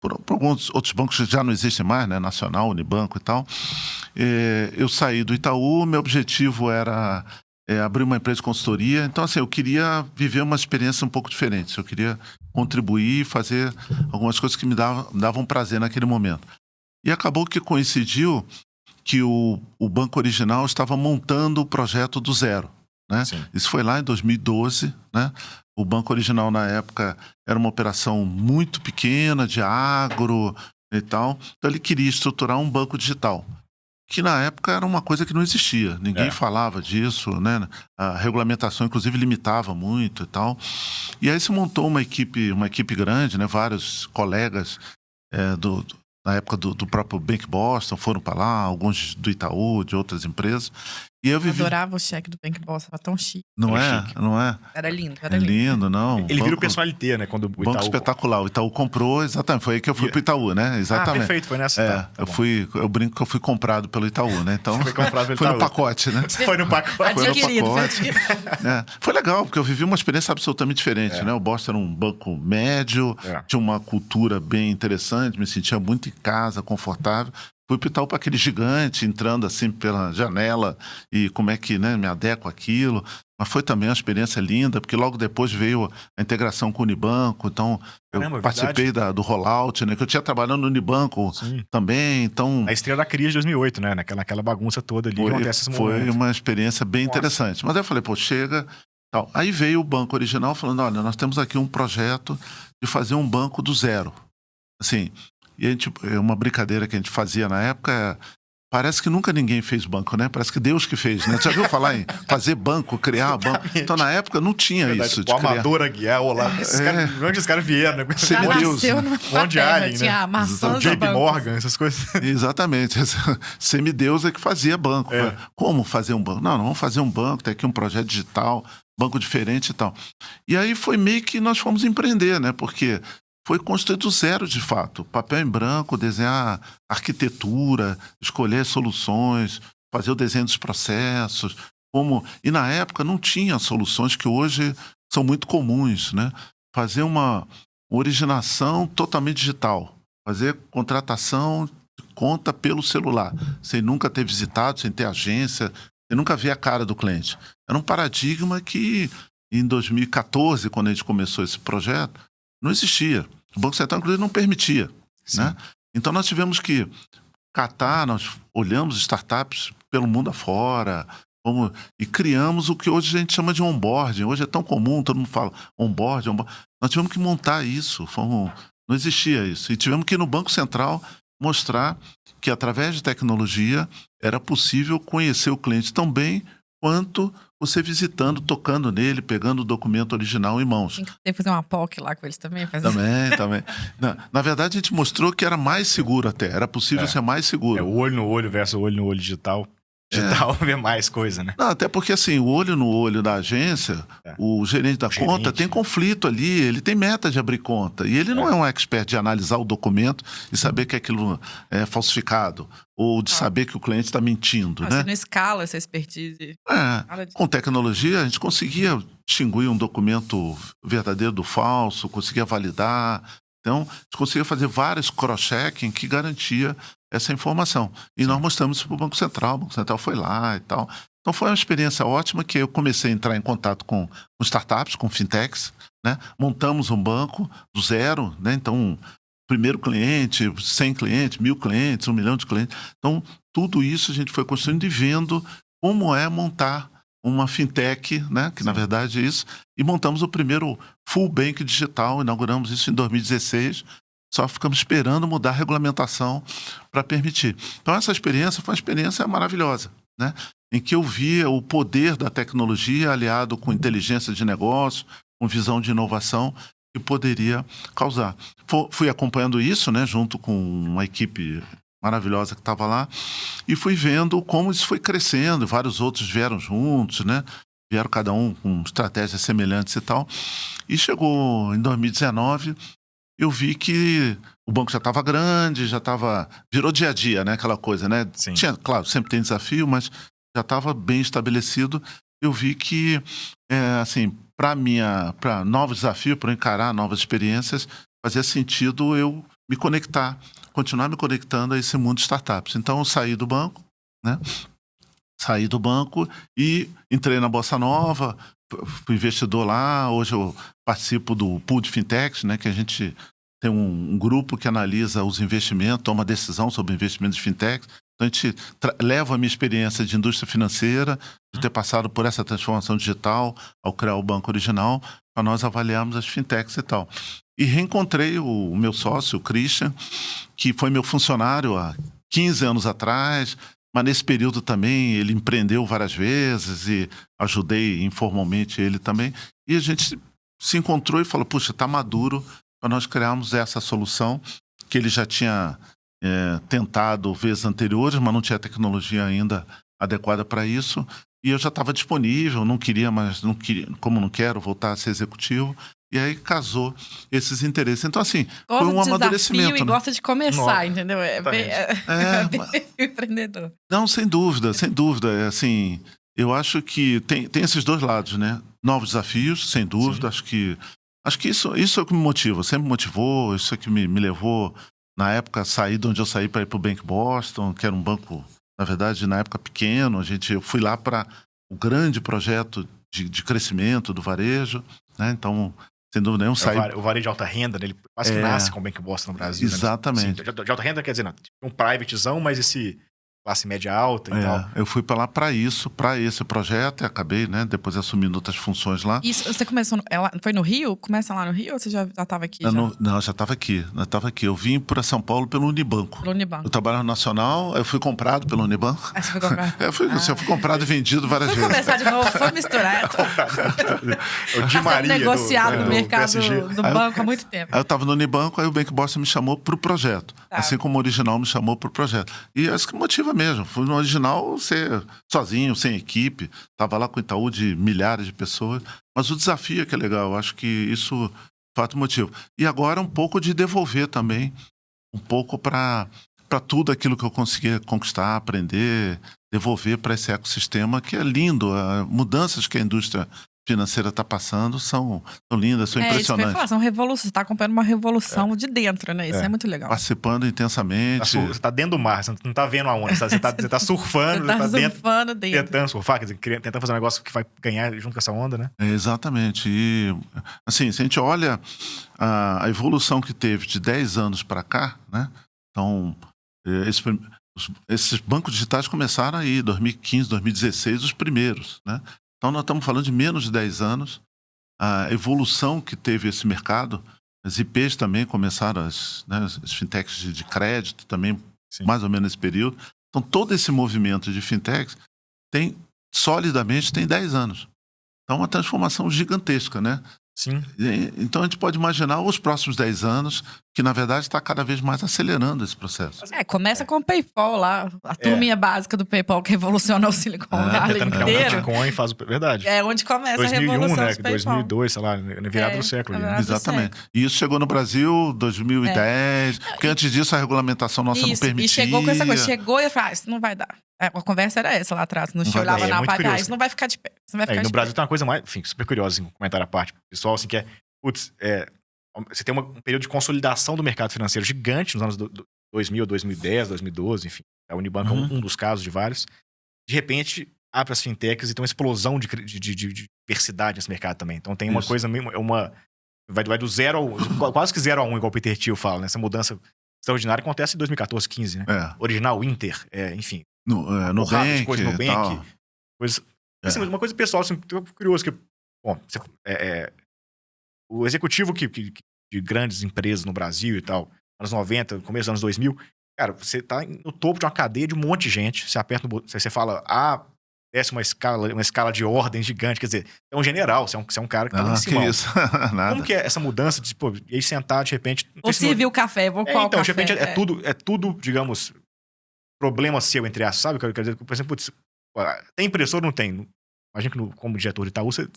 por alguns outros bancos que já não existem mais, né? Nacional, Unibanco e tal, eu saí do Itaú, meu objetivo era abrir uma empresa de consultoria. Então, assim, eu queria viver uma experiência um pouco diferente. Eu queria contribuir e fazer algumas coisas que me davam prazer naquele momento. E acabou que coincidiu que o banco original estava montando o projeto do zero, né? Isso foi lá em 2012, né? O banco original, na época, era uma operação muito pequena, de agro e tal. Então, ele queria estruturar um banco digital, que na época era uma coisa que não existia. Ninguém falava disso, né? A regulamentação, inclusive, limitava muito e tal. E aí se montou uma equipe grande, né? Vários colegas na época do próprio Bank Boston foram para lá, alguns do Itaú, de outras empresas. E eu Eu vivi... adorava o cheque do Bank Boss, era tão chique. Não Era é? chique. Não é? Era lindo, É era lindo. lindo, não. Ele vira o personalité, né? Quando o Banco Itaú... espetacular. O Itaú comprou, exatamente. Foi aí que eu fui pro Itaú, né? Exatamente. perfeito, foi nessa. Tá bom. Eu brinco que eu fui comprado pelo Itaú, né? Então, foi comprado pelo foi Itaú. no pacote, né? Foi no pacote. Adquirido, Foi no foi adquirido. Foi legal, porque eu vivi uma experiência absolutamente diferente, né? O Boston era um banco médio, tinha uma cultura bem interessante, me sentia muito em casa, confortável. Fui pro Itaú para aquele gigante, entrando assim pela janela e como é que, né, me adequo àquilo. Mas foi também uma experiência linda, porque logo depois veio a integração com o Unibanco, então eu participei do rollout, né? Que eu tinha trabalhado no Unibanco também, então... A estreia da crise de 2008, né? Naquela bagunça toda ali. Foi uma experiência bem interessante. Mas aí eu falei, pô, chega... Tal. Aí veio o banco original falando, olha, nós temos aqui um projeto de fazer um banco do zero. Assim, e a gente, uma brincadeira que a gente fazia na época, parece que nunca ninguém fez banco, né? Parece que Deus que fez, né? Você já viu falar em fazer banco, criar banco? Então, na época, não tinha isso. O Amador Aguiar, olá. Onde os caras vieram, né? Semideus. Monte Allen, né? Tinha maçãs do JP banco. Morgan, essas coisas. Exatamente. Semideus é que fazia banco. Como fazer um banco? Não, vamos fazer um banco, tem aqui um projeto digital, banco diferente e tal. E aí foi meio que nós fomos empreender, né? Porque foi construído do zero, de fato. Papel em branco, desenhar arquitetura, escolher soluções, fazer o desenho dos processos. E na época não tinha soluções que hoje são muito comuns, né? Fazer uma originação totalmente digital. Fazer contratação de conta pelo celular, sem nunca ter visitado, sem ter agência, sem nunca ver a cara do cliente. Era um paradigma que, em 2014, quando a gente começou esse projeto, não existia. O Banco Central, inclusive, não permitia, né? Então, nós tivemos que nós olhamos startups pelo mundo afora, e criamos o que hoje a gente chama de onboarding. Hoje é tão comum, todo mundo fala onboarding. Nós tivemos que montar isso, não existia isso. E tivemos que ir no Banco Central mostrar que, através de tecnologia, era possível conhecer o cliente tão bem quanto você visitando, tocando nele, pegando o documento original em mãos. Tem que fazer uma POC lá com eles também? Também. Na verdade, a gente mostrou que era mais seguro até. Era possível ser mais seguro. O olho no olho versus o olho no olho digital. Digital vê mais coisa, né? Não, até porque, assim, o olho no olho da agência, o gerente da conta tem conflito ali, ele tem meta de abrir conta. E ele não é um expert de analisar o documento e saber que aquilo é falsificado. Ou de saber que o cliente está mentindo, né? Você não escala essa expertise. Com tecnologia, a gente conseguia distinguir um documento verdadeiro do falso, conseguia validar. Então, a gente conseguia fazer vários cross-checking que garantia essa informação. E nós mostramos isso para o Banco Central. O Banco Central foi lá e tal. Então, foi uma experiência ótima que eu comecei a entrar em contato com startups, com fintechs, né? Montamos um banco do zero, né? Então, primeiro cliente, 100 clientes, 1.000 clientes, 1 milhão de clientes. Então, tudo isso a gente foi construindo e vendo como é montar uma fintech, né? Que na verdade é isso. E montamos o primeiro full bank digital, inauguramos isso em 2016. Só ficamos esperando mudar a regulamentação para permitir. Então, essa experiência foi uma experiência maravilhosa, né? Em que eu via o poder da tecnologia aliado com inteligência de negócio, com visão de inovação que poderia causar. Fui acompanhando isso, né, junto com uma equipe maravilhosa que estava lá, e fui vendo como isso foi crescendo, vários outros vieram juntos, né? Vieram cada um com estratégias semelhantes e tal. E chegou em 2019, eu vi que o banco já estava grande, virou dia a dia, né? Aquela coisa, né? Tinha, claro, sempre tem desafio, mas já estava bem estabelecido. Eu vi que, assim, para novos desafios, para encarar novas experiências, fazia sentido eu me conectar, continuar me conectando a esse mundo de startups. Então, eu saí do banco, né? Saí do banco e entrei na Bossa Nova, fui investidor lá. Hoje eu participo do pool de fintechs, né? Que a gente tem um grupo que analisa os investimentos, toma decisão sobre investimentos de fintechs. Então, a gente leva a minha experiência de indústria financeira, de ter passado por essa transformação digital ao criar o banco original, para nós avaliarmos as fintechs e tal. E reencontrei o meu sócio, o Christian, que foi meu funcionário há 15 anos atrás, mas nesse período também ele empreendeu várias vezes e ajudei informalmente ele também. E a gente se encontrou e falou, puxa, está maduro para nós criarmos essa solução que ele já tinha tentado vezes anteriores, mas não tinha tecnologia ainda adequada para isso. E eu já estava disponível, não queria, como não quero voltar a ser executivo. E aí casou esses interesses. Então, assim, foi um amadurecimento. E gosta de começar, entendeu? É bem empreendedor. Não, sem dúvida, sem dúvida. É, assim, eu acho que tem esses dois lados, né? Novos desafios, sem dúvida. Acho que isso é o que me motiva. Sempre me motivou, isso é que me levou, na época, a sair de onde eu saí para ir para o Bank Boston, que era um banco, na verdade, na época pequeno. Eu fui lá para o grande projeto de crescimento do varejo, né? Então, sem dúvida nenhuma, saí... O varejo de alta renda, né? Ele quase que nasce com o Bank Boston no Brasil. Exatamente. Né? De alta renda quer dizer, não, um privatezão, mas esse classe média alta e tal. Eu fui para lá para esse projeto, e acabei, né, depois assumindo outras funções lá. Isso, você começou, foi no Rio? Começa lá no Rio ou você já estava aqui? Não, já estava aqui. Eu vim para São Paulo pelo Unibanco. Eu trabalhava no Nacional, eu fui comprado pelo Unibanco. Você foi comprado? Eu fui comprado e vendido várias vezes. Foi começar de novo, foi misturar. O Di Maria negociado no mercado do banco há muito tempo. Aí eu estava no Unibanco, aí o Bank Boston me chamou para o projeto. Assim como o Original me chamou para o projeto. E isso que motiva mesmo. Fui no Original ser sozinho, sem equipe. Estava lá com o Itaú de milhares de pessoas. Mas o desafio é que é legal. Eu acho que isso, de fato, motiva. E agora um pouco de devolver também. Um pouco para tudo aquilo que eu consegui conquistar, aprender, devolver para esse ecossistema que é lindo. As mudanças que a indústria financeira está passando são lindas, são impressionantes. Isso que eu ia falar, são revoluções. Você está acompanhando uma revolução de dentro, né? Isso é muito legal. Participando intensamente. Você está dentro do mar, você não está vendo a onda. Você está surfando, você está surfando dentro. Tentando surfar, quer dizer, tentando fazer um negócio que vai ganhar junto com essa onda, né? Exatamente. E, assim, se a gente olha a evolução que teve de 10 anos para cá, né? Então, esses bancos digitais começaram aí, 2015, 2016, os primeiros, né? Então, nós estamos falando de menos de 10 anos. A evolução que teve esse mercado, as IPs também começaram, as fintechs de crédito também, mais ou menos nesse período. Então, todo esse movimento de fintechs solidamente tem 10 anos. Então, uma transformação gigantesca, né? Sim. Então, a gente pode imaginar os próximos 10 anos, que, na verdade, está cada vez mais acelerando esse processo. Começa com o PayPal lá, a turminha básica do PayPal que revolucionou o Silicon Valley inteiro. Bitcoin faz verdade. É onde começa 2001, a revolução do PayPal. 2002, sei lá, na virada do século. Exatamente. E isso chegou no Brasil em 2010, porque antes disso a regulamentação nossa não permitia. E chegou com essa coisa, chegou e falou, isso não vai dar. A conversa era essa lá atrás, não se olhava na parte, isso não vai ficar de pé. No Brasil tem uma coisa mais, enfim, super curiosa, um comentário à parte. Pessoal, assim, que é, você tem um período de consolidação do mercado financeiro gigante nos anos 2000, 2010, 2012, enfim. A Unibanco é um dos casos de vários. De repente, abre as fintechs e tem uma explosão de diversidade nesse mercado também. Então tem uma coisa meio, vai do 0 ao, quase que 0 a 1, igual o Peter Thiel fala, né? Essa mudança extraordinária acontece em 2014, 15, né? Original, Inter, enfim. Nubank, coisa no Nubank, coisa, assim, uma coisa pessoal, assim, tô curioso que, bom, o executivo de grandes empresas no Brasil e tal, anos 90, começo dos anos 2000, cara, você tá no topo de uma cadeia de um monte de gente, você aperta você fala, desce uma escala de ordem gigante, quer dizer, é um general, você é um cara que tá lá em cima. Que isso? Nada. Como que é essa mudança de, e aí sentar, de repente... Ou servir o café, vou qual então, café? De repente, é tudo, digamos... problema seu, entre aspas, sabe? Quer dizer, por exemplo, tem impressora ou não tem? Imagina que como diretor de Itaú, você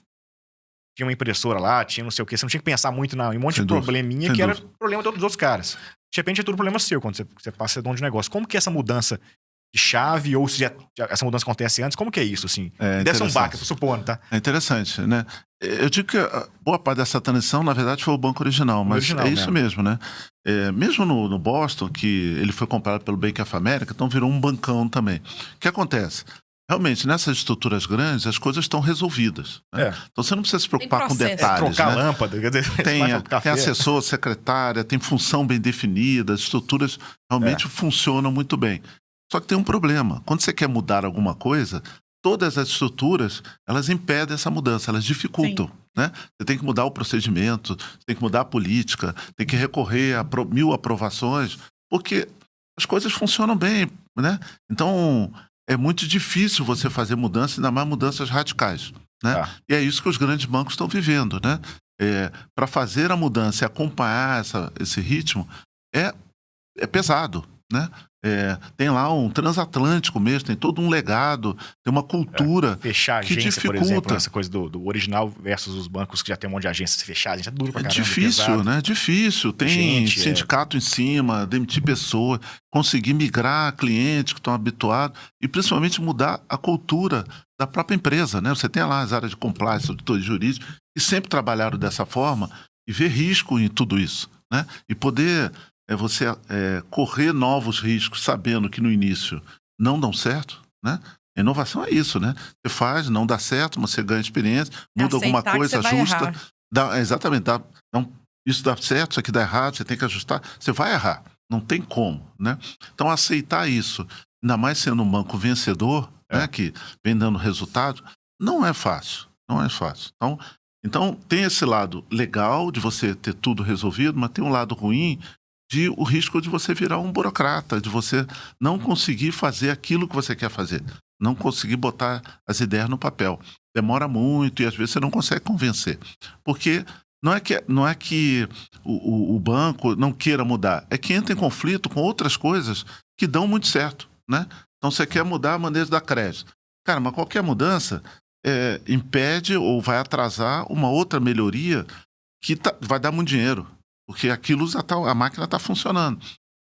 tinha uma impressora lá, tinha não sei o quê, você não tinha que pensar muito em um monte de probleminha que era problema de todos os outros caras. De repente é tudo problema seu quando você passa a ser dono de negócio. Como que é essa mudança de chave, ou se essa mudança acontece antes, como que é isso, assim? Deve ser um baque, tô supondo, tá? É interessante, né? Eu digo que boa parte dessa transição, na verdade, foi o Banco Original, mas é isso mesmo, né? Mesmo no Boston, que ele foi comprado pelo Bank of America, então virou um bancão também. O que acontece? Realmente, nessas estruturas grandes, as coisas estão resolvidas. Né? Então, você não precisa se preocupar com detalhes. Trocar lâmpada. Tem assessor, secretária, tem função bem definida, as estruturas realmente funcionam muito bem. Só que tem um problema. Quando você quer mudar alguma coisa, todas as estruturas, elas impedem essa mudança, elas dificultam. Né? Você tem que mudar o procedimento, você tem que mudar a política, tem que recorrer a 1000 aprovações, porque as coisas funcionam bem. Né? Então, é muito difícil você fazer mudanças, ainda mais mudanças radicais. Né? E é isso que os grandes bancos estão vivendo. Né? Para fazer a mudança e acompanhar esse ritmo, é pesado. né? Tem lá um transatlântico mesmo, tem todo um legado, tem uma cultura fechar a que agência, dificulta. por exemplo, essa coisa do original versus os bancos que já tem um monte de agência. Se fechar, a gente é duro pra caramba. Difícil, pesado. né? Difícil. Tem sindicato em cima, demitir pessoas, conseguir migrar clientes que estão habituados e principalmente mudar a cultura da própria empresa, né? Você tem lá as áreas de compliance, auditoria jurídica, que sempre trabalharam dessa forma e ver risco em tudo isso, né? E poder você correr novos riscos sabendo que no início não dão certo, né? Inovação é isso, né? Você faz, não dá certo, mas você ganha experiência, muda alguma coisa, ajusta. Exatamente. Isso dá certo, isso aqui dá errado, você tem que ajustar. Você vai errar, não tem como, né? Então, aceitar isso, ainda mais sendo um banco vencedor, né, que vem dando resultado, não é fácil. Não é fácil. Então, tem esse lado legal de você ter tudo resolvido, mas tem um lado ruim de o risco de você virar um burocrata, de você não conseguir fazer aquilo que você quer fazer, não conseguir botar as ideias no papel. Demora muito e às vezes você não consegue convencer. Porque não é que o banco não queira mudar, é que entra em conflito com outras coisas que dão muito certo, né? Então você quer mudar a maneira de dar crédito. Cara, mas qualquer mudança impede ou vai atrasar uma outra melhoria que vai dar muito dinheiro. Porque aquilo a máquina está funcionando.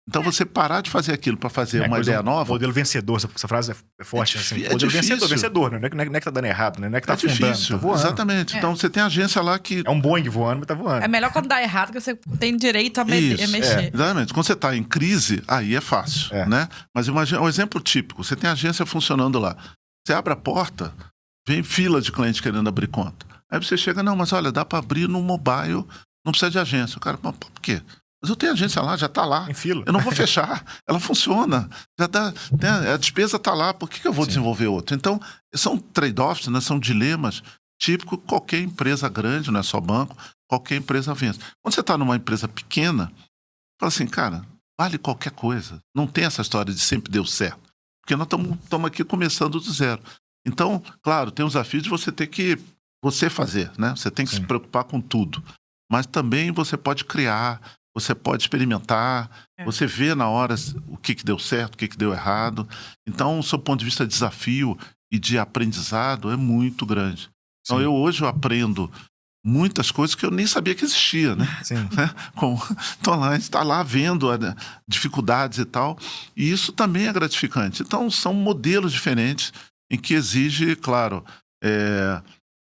Então, você parar de fazer aquilo para fazer uma ideia nova... Modelo vencedor, essa frase é forte. Modelo vencedor, não é que tá dando errado, né? Não é que tá afundando, tá voando. Exatamente. Então, você tem agência lá que... É um Boeing voando, mas tá voando. É melhor quando dá errado, que você tem direito a mexer. Exatamente. Quando você está em crise, aí é fácil, né? Mas imagina, um exemplo típico. Você tem a agência funcionando lá. Você abre a porta, vem fila de clientes querendo abrir conta. Aí você chega, não, mas olha, dá para abrir no mobile... Não precisa de agência. O cara, por quê? Mas eu tenho agência lá, já está lá. Em fila. Eu não vou fechar. Ela funciona. A despesa está lá. Por que eu vou desenvolver outra? Então, são trade-offs, né? São dilemas típicos. Qualquer empresa grande, não é só banco, qualquer empresa vence. Quando você está numa empresa pequena, fala assim, cara, vale qualquer coisa. Não tem essa história de sempre deu certo. Porque nós estamos aqui começando do zero. Então, claro, tem o desafio de você ter que fazer, né? Você tem que se preocupar com tudo. Mas também você pode criar, você pode experimentar, você vê na hora o que deu certo, o que deu errado. Então, do seu ponto de vista de desafio e de aprendizado, é muito grande. Então, hoje eu aprendo muitas coisas que eu nem sabia que existia, né? Então, a gente está lá vendo dificuldades e tal, e isso também é gratificante. Então, são modelos diferentes em que exige, claro...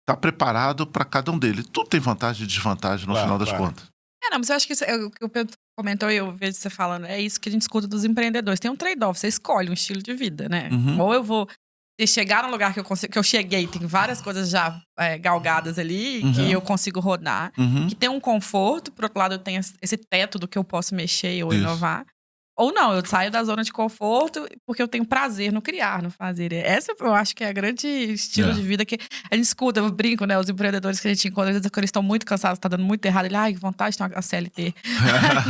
Está preparado para cada um deles. Tudo tem vantagem e desvantagem no final das contas. Não, mas eu acho que o que o Pedro comentou e eu vejo você falando, é isso que a gente escuta dos empreendedores. Tem um trade-off, você escolhe um estilo de vida, né? Ou eu vou chegar num lugar que eu cheguei, tem várias coisas já galgadas ali, que eu consigo rodar, que tem um conforto, por outro lado eu tenho esse teto do que eu posso mexer ou inovar. Ou não, eu saio da zona de conforto porque eu tenho prazer no criar, no fazer. Essa eu acho que é a grande estilo de vida que a gente escuta, eu brinco, né? Os empreendedores que a gente encontra, às vezes, quando eles estão muito cansados, tá dando muito errado, que vontade de ter uma CLT.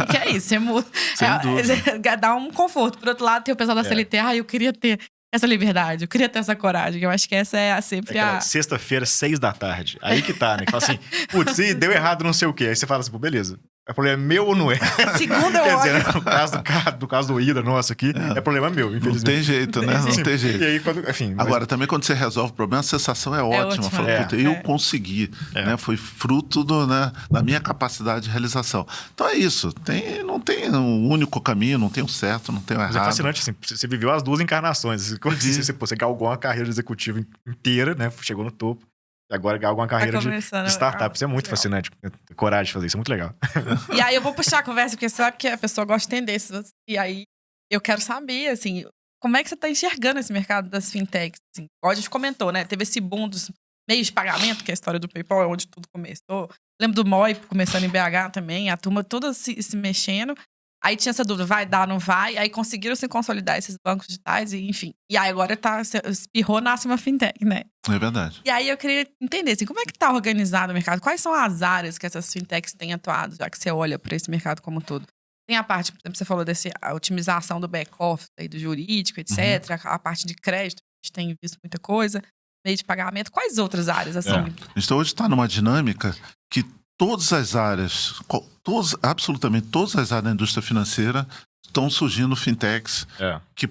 Que é isso, você muda. Dá um conforto. Por outro lado, tem o pessoal da CLT, eu queria ter essa liberdade, eu queria ter essa coragem. Eu acho que essa é sempre sexta-feira, 6:00. Aí que tá, né? Que fala assim, putz, deu errado não sei o quê. Aí você fala assim, pô, beleza. É problema meu ou não é? Segunda eu Quer dizer, no caso do Ida nosso aqui, é problema meu, infelizmente. Não tem jeito, né? Não tem jeito. E aí, enfim, agora, também quando você resolve o problema, a sensação é ótima. Fala, puta, eu consegui. Né? Foi fruto da minha capacidade de realização. Então é isso. Não tem um único caminho, não tem o certo, não tem o errado. Mas é fascinante, assim, você viveu as duas encarnações. Você galgou uma carreira executiva inteira, né? Chegou no topo. E agora galgou uma carreira de startup. Isso é muito fascinante. Coragem de fazer isso, é muito legal. E aí eu vou puxar a conversa, porque sabe que a pessoa gosta de tendências. E aí eu quero saber, assim, como é que você está enxergando esse mercado das fintechs? Assim, igual a gente comentou, né? Teve esse boom dos meios de pagamento, que é a história do PayPal, é onde tudo começou. Lembro do Moi começando em BH também, a turma toda se mexendo. Aí tinha essa dúvida, vai dar, não vai? Aí conseguiram se consolidar esses bancos digitais, e, enfim. E aí agora espirrou, nasce uma fintech, né? É verdade. E aí eu queria entender, assim, como é que tá organizado o mercado? Quais são as áreas que essas fintechs têm atuado, já que você olha para esse mercado como um todo? Tem a parte, por exemplo, você falou a otimização do back-office, do jurídico, etc. A parte de crédito, a gente tem visto muita coisa. Meio de pagamento. Quais outras áreas, assim? Então hoje está numa dinâmica que todas as áreas, absolutamente todas as áreas da indústria financeira estão surgindo fintechs que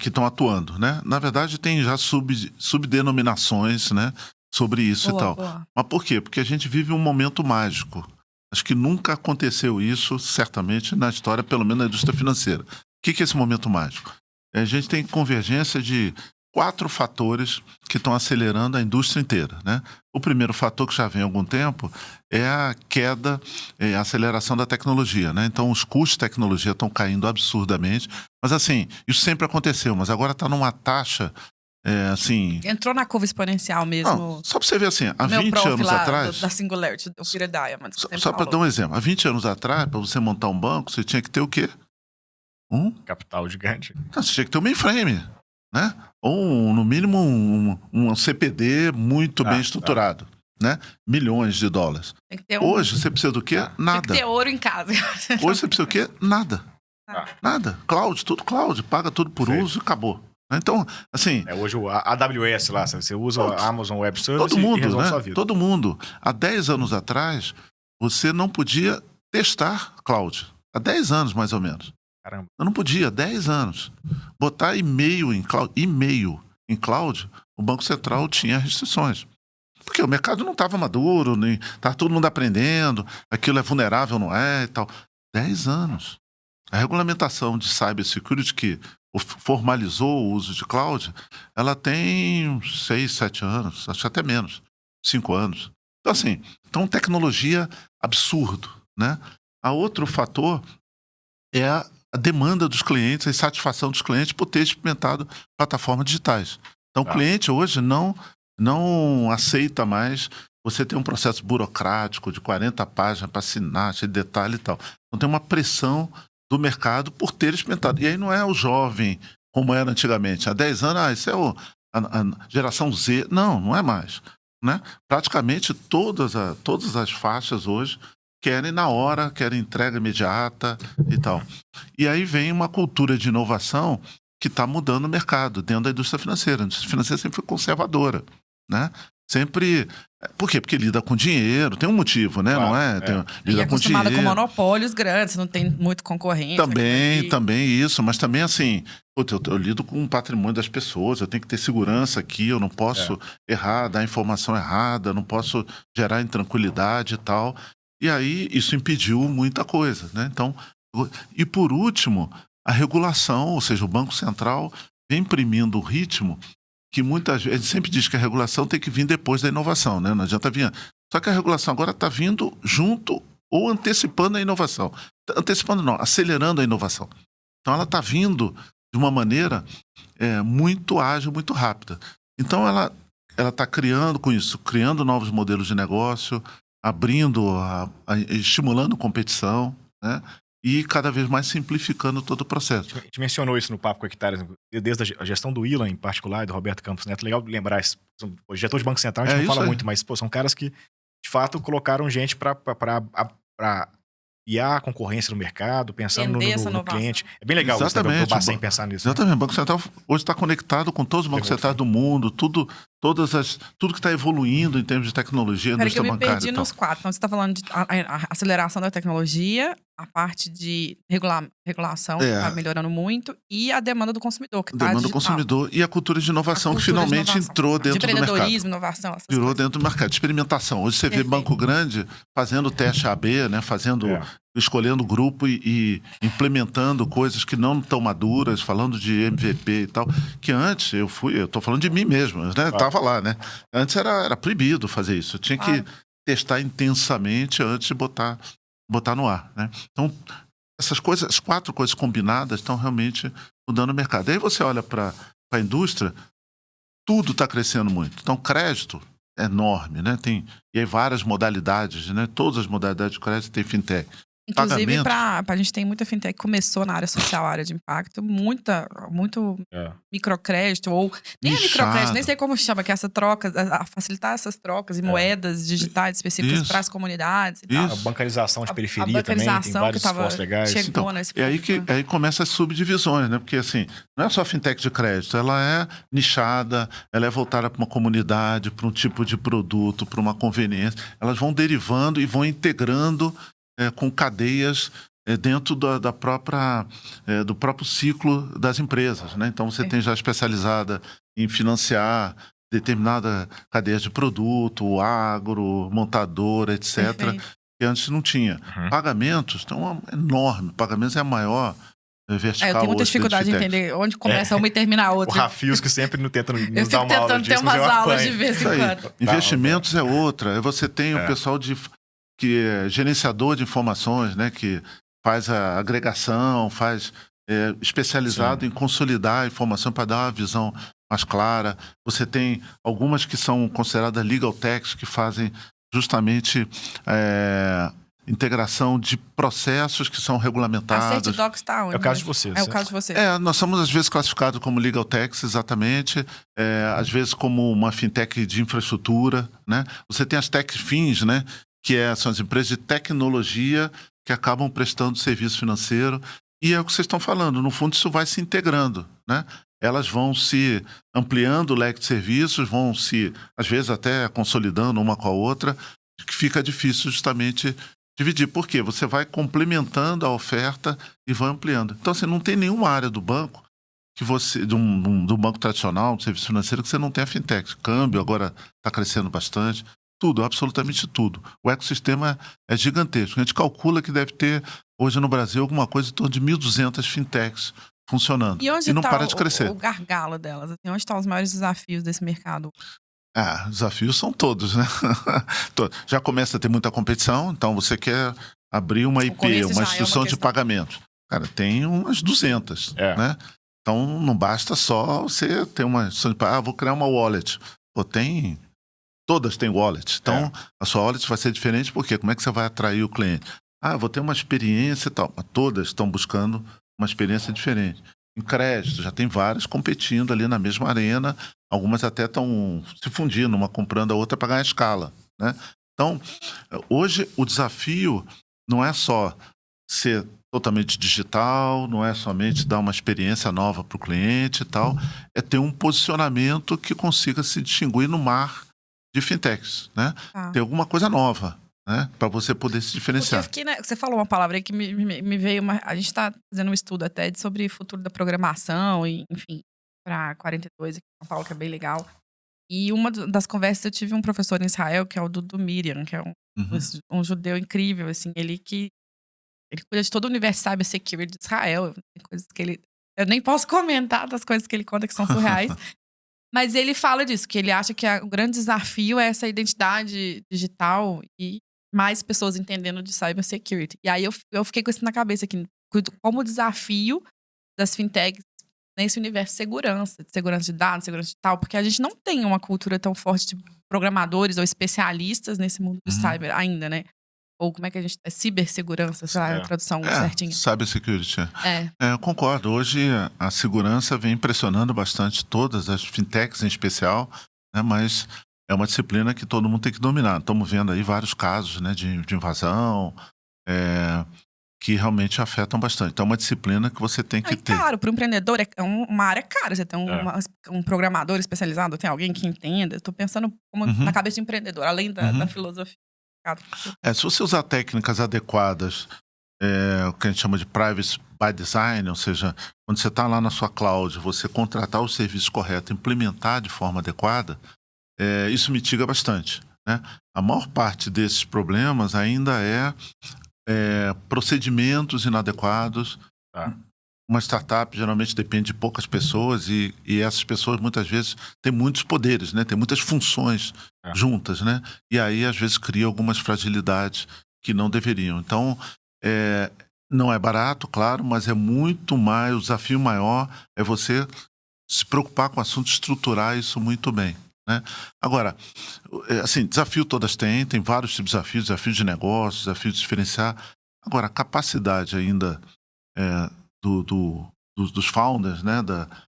estão atuando, né? Na verdade, tem já subdenominações, né, sobre isso e tal. Boa. Mas por quê? Porque a gente vive um momento mágico. Acho que nunca aconteceu isso, certamente, na história, pelo menos na indústria financeira. O que é esse momento mágico? A gente tem convergência de 4 fatores que estão acelerando a indústria inteira, né? O primeiro fator, que já vem há algum tempo, é a queda, a aceleração da tecnologia, né? Então, os custos de tecnologia estão caindo absurdamente. Mas, assim, isso sempre aconteceu, mas agora está numa taxa, assim... Entrou na curva exponencial mesmo. Não, só para você ver, assim, há meu 20 prof anos lá, atrás... da Singularity, do Peter Diamond. Só para dar um exemplo. Há 20 anos atrás, para você montar um banco, você tinha que ter o quê? Capital gigante. Não, você tinha que ter um mainframe, né? Ou, no mínimo, um CPD muito bem estruturado, né? Milhões de dólares. Tem que ter Hoje, você precisa do quê? Nada. Tem que ter ouro em casa. Hoje, você precisa do quê? Nada. Nada. Cloud, tudo cloud. Paga tudo por uso e acabou. Então, assim... hoje a AWS lá, você usa a Amazon Web Services todo mundo, e resolve né? sua vida. Todo mundo. Há 10 anos atrás, você não podia testar cloud. Há 10 anos, mais ou menos. Caramba. Eu não podia, 10 anos. Botar e-mail em cloud, o Banco Central tinha restrições. Porque o mercado não estava maduro, nem estava todo mundo aprendendo, aquilo é vulnerável, não é, e tal. 10 anos. A regulamentação de cybersecurity, que formalizou o uso de cloud, ela tem 6, 7 anos, acho até menos, 5 anos. Então, assim, tecnologia absurdo, né? A outro fator é a demanda dos clientes, a insatisfação dos clientes por ter experimentado plataformas digitais. Então, o cliente hoje não aceita mais você ter um processo burocrático de 40 páginas para assinar, cheio de detalhe e tal. Então, tem uma pressão do mercado por ter experimentado. E aí não é o jovem, como era antigamente. Há 10 anos, isso é a geração Z. Não é mais, né? Praticamente todas as faixas hoje querem na hora, querem entrega imediata e tal. E aí vem uma cultura de inovação que está mudando o mercado dentro da indústria financeira. A indústria financeira sempre foi conservadora, né? Sempre... Por quê? Porque lida com dinheiro, tem um motivo, né? Claro, não é? Lida com acostumada dinheiro. com monopólios grandes, não tem muito concorrente. Também isso, mas também assim, eu lido com o patrimônio das pessoas, eu tenho que ter segurança aqui, eu não posso errar, dar informação errada, não posso gerar intranquilidade e tal. E aí isso impediu muita coisa, né? Então, e por último, a regulação, ou seja, o Banco Central vem imprimindo o ritmo que muitas vezes, a gente sempre diz que a regulação tem que vir depois da inovação, né? Não adianta vir. Só que a regulação agora está vindo junto ou antecipando a inovação. Antecipando não, acelerando a inovação. Então ela está vindo de uma maneira muito ágil, muito rápida. Então ela está criando novos modelos de negócio, abrindo, estimulando competição, né? E cada vez mais simplificando todo o processo. A gente mencionou isso no Papo com Hectares, desde a gestão do Ilan em particular e do Roberto Campos Neto. Legal lembrar, o diretor de Banco Central a gente não fala muito, mas são caras que, de fato, colocaram gente para guiar a concorrência no mercado, pensando no cliente. É bem legal isso, né, o Bacen pensar nisso. Exatamente, o Banco Central hoje está conectado com todos os bancos centrais do mundo, tudo que está evoluindo em termos de tecnologia, indústria bancária. Eu me perdi nos 4. Então, você está falando de a aceleração da tecnologia, a parte de regulação, que está melhorando muito, e a demanda do consumidor, que está demanda do consumidor e a cultura de inovação, que finalmente entrou dentro do mercado. De empreendedorismo, inovação, essas Virou coisas. dentro do mercado. Experimentação. Hoje você vê banco grande fazendo teste AB, né? Escolhendo grupo e implementando coisas que não estão maduras, falando de MVP e tal. Que antes, eu estou falando de mim mesmo, né? Estava lá, né? Antes era proibido fazer isso. Eu tinha que testar intensamente antes de botar no ar, né? Então, as 4 coisas combinadas estão realmente mudando o mercado. Aí você olha para a indústria, tudo está crescendo muito. Então, crédito é enorme, né? E aí várias modalidades, né? Todas as modalidades de crédito tem fintech. Inclusive, a gente tem muita fintech que começou na área social, área de impacto, muito microcrédito, ou nem é microcrédito, nem sei como chama, que essa troca, facilitar essas trocas e moedas digitais específicas para as comunidades e tal. A bancarização de periferia também, tem vários esforços legais. Chegou nesse ponto. Aí começa as subdivisões, né? Porque assim, não é só fintech de crédito, ela é nichada, ela é voltada para uma comunidade, para um tipo de produto, para uma conveniência. Elas vão derivando e vão integrando com cadeias dentro da própria, do próprio ciclo das empresas, né? Então, você tem já especializada em financiar determinada cadeia de produto, agro, montadora, etc., que antes não tinha. Pagamentos, então, é enorme. Pagamentos é a maior vertical. Eu tenho muita dificuldade de entender onde começa uma e termina a outra. O Rafios que sempre não tenta nos dar uma aula disso. Eu fico tentando ter umas aulas de vez em quando. Investimentos é outra. Você tem o pessoal que é gerenciador de informações, né? Que faz a agregação, especializado em consolidar a informação para dar uma visão mais clara. Você tem algumas que são consideradas legal techs, que fazem justamente integração de processos que são regulamentados. A Certidocs está onde? É o caso de vocês. É o caso de vocês. Nós somos, às vezes, classificados como legal techs, exatamente. Às vezes, como uma fintech de infraestrutura, né? Você tem as tech fins, né? Que são as empresas de tecnologia que acabam prestando serviço financeiro. E é o que vocês estão falando. No fundo, isso vai se integrando, né? Elas vão se ampliando o leque de serviços, vão se, às vezes, até consolidando uma com a outra, que fica difícil justamente dividir. Por quê? Você vai complementando a oferta e vai ampliando. Então, assim, não tem nenhuma área do banco que você, do banco tradicional, do serviço financeiro, que você não tenha fintech. Câmbio agora está crescendo bastante. Tudo, absolutamente tudo. O ecossistema é gigantesco. A gente calcula que deve ter, hoje no Brasil, alguma coisa em torno de 1.200 fintechs funcionando. E não para de crescer. O gargalo delas? Onde estão os maiores desafios desse mercado? Desafios são todos, né? Já começa a ter muita competição, então você quer abrir uma IP, uma instituição de pagamento. Cara, tem umas 200, né? Então não basta só você ter uma instituição de vou criar uma wallet. Todas têm wallet. Então, a sua wallet vai ser diferente, porque como é que você vai atrair o cliente? Vou ter uma experiência e tal. Mas todas estão buscando uma experiência diferente. Em crédito, já tem várias competindo ali na mesma arena. Algumas até estão se fundindo, uma comprando a outra para ganhar escala, né? Então, hoje o desafio não é só ser totalmente digital, não é somente dar uma experiência nova para o cliente e tal, é ter um posicionamento que consiga se distinguir no mar de fintechs, né? Ter alguma coisa nova, né? Para você poder se diferenciar. Você falou uma palavra aí que me veio a gente está fazendo um estudo até sobre o futuro da programação, e, enfim, para 42 aqui em São Paulo, que é bem legal. E uma das conversas, eu tive um professor em Israel, que é o Dudu Miriam, que é um judeu incrível, assim, ele cuida de todo o universo cyber security de Israel. Tem coisas que eu nem posso comentar das coisas que ele conta que são surreais. Mas ele fala disso, que ele acha que o grande desafio é essa identidade digital e mais pessoas entendendo de cybersecurity. E aí eu fiquei com isso na cabeça aqui, como desafio das fintechs nesse universo de segurança de dados, segurança digital, porque a gente não tem uma cultura tão forte de programadores ou especialistas nesse mundo do cyber ainda, né? Ou como é que a gente... cibersegurança, sei lá, a tradução certinha. Cybersecurity. Eu concordo. Hoje a segurança vem impressionando bastante todas as fintechs em especial, né? Mas é uma disciplina que todo mundo tem que dominar. Estamos vendo aí vários casos, né, de invasão, que realmente afetam bastante. Então é uma disciplina que você tem que ter. Claro, para o empreendedor é uma área cara. Você tem um programador especializado, tem alguém que entenda. Estou pensando na cabeça de empreendedor, além da filosofia. Se você usar técnicas adequadas, o que a gente chama de privacy by design, ou seja, quando você está lá na sua cloud, você contratar o serviço correto, implementar de forma adequada, isso mitiga bastante, né? A maior parte desses problemas ainda procedimentos inadequados. Uma startup geralmente depende de poucas pessoas e essas pessoas muitas vezes têm muitos poderes, né? Tem muitas funções juntas, né? E aí às vezes cria algumas fragilidades que não deveriam. Então, não é barato, claro, mas é muito mais, o desafio maior é você se preocupar com o assunto, estruturar isso muito bem, né? Agora, assim, desafio todas têm vários tipos de desafios, desafios de negócios, desafios de diferenciar. Agora, a capacidade ainda dos founders, né,